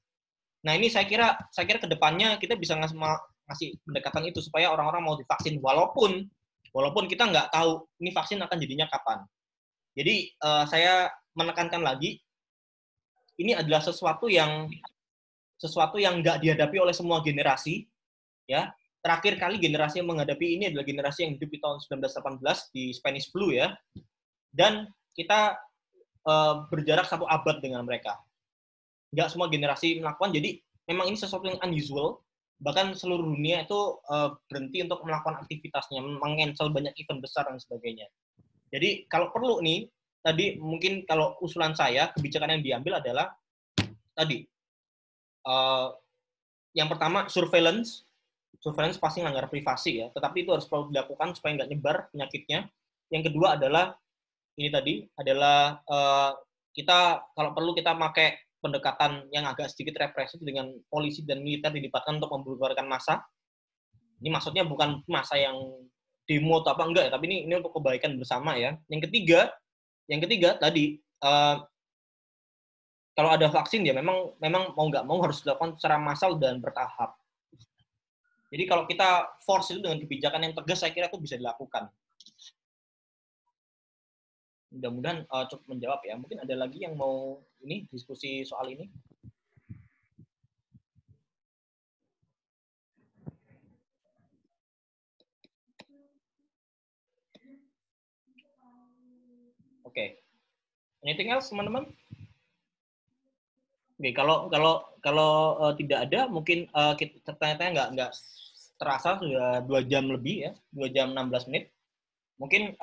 Nah ini saya kira kedepannya kita bisa ngasih pendekatan itu supaya orang-orang mau divaksin walaupun kita nggak tahu ini vaksin akan jadinya kapan. Jadi saya menekankan lagi, ini adalah sesuatu yang nggak dihadapi oleh semua generasi. Ya, terakhir kali generasi yang menghadapi ini adalah generasi yang hidup di tahun 1918 di Spanish flu ya. Dan kita berjarak 1 abad dengan mereka. Nggak semua generasi melakukan, jadi memang ini sesuatu yang unusual. Bahkan seluruh dunia itu berhenti untuk melakukan aktivitasnya, meng-cancel banyak event besar dan sebagainya. Jadi kalau perlu nih, tadi mungkin kalau usulan saya, kebijakan yang diambil adalah tadi, yang pertama surveillance pasti melanggar privasi ya, tetapi itu harus perlu dilakukan supaya nggak nyebar penyakitnya. Yang kedua adalah, ini tadi, adalah kita kalau perlu kita pakai pendekatan yang agak sedikit represif dengan polisi dan militer dilibatkan untuk membubarkan massa. Ini maksudnya bukan massa yang demo atau apa enggak ya, tapi ini untuk kebaikan bersama ya. Yang ketiga tadi kalau ada vaksin ya memang mau nggak mau harus dilakukan secara massal dan bertahap. Jadi kalau kita force itu dengan kebijakan yang tegas, saya kira itu bisa dilakukan. Mudah-mudahan cukup menjawab ya. Mungkin ada lagi yang mau diskusi soal ini. Oke. Anything else, teman-teman? Oke, kalau tidak ada, mungkin kita tanya-tanya nggak terasa sudah 2 jam lebih ya, 2 jam 16 menit. Mungkin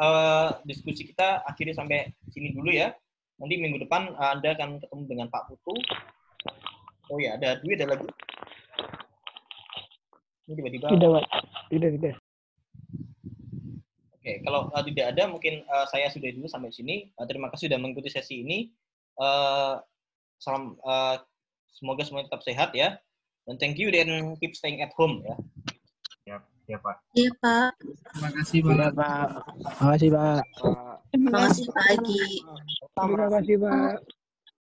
diskusi kita akhiri sampai sini dulu ya. Nanti minggu depan Anda akan ketemu dengan Pak Putu. Oh ya, ada Dwi, ada lagi. Ini tiba-tiba. Tidak. Oke, kalau tidak ada, mungkin saya sudah dulu sampai sini. Terima kasih sudah mengikuti sesi ini. Salam, semoga semuanya tetap sehat ya. Dan thank you dan keep staying at home ya. Ya Pak. Iya Pak. Terima kasih Pak. Terima kasih Pak. Terima kasih Pak Agi. Terima kasih Pak.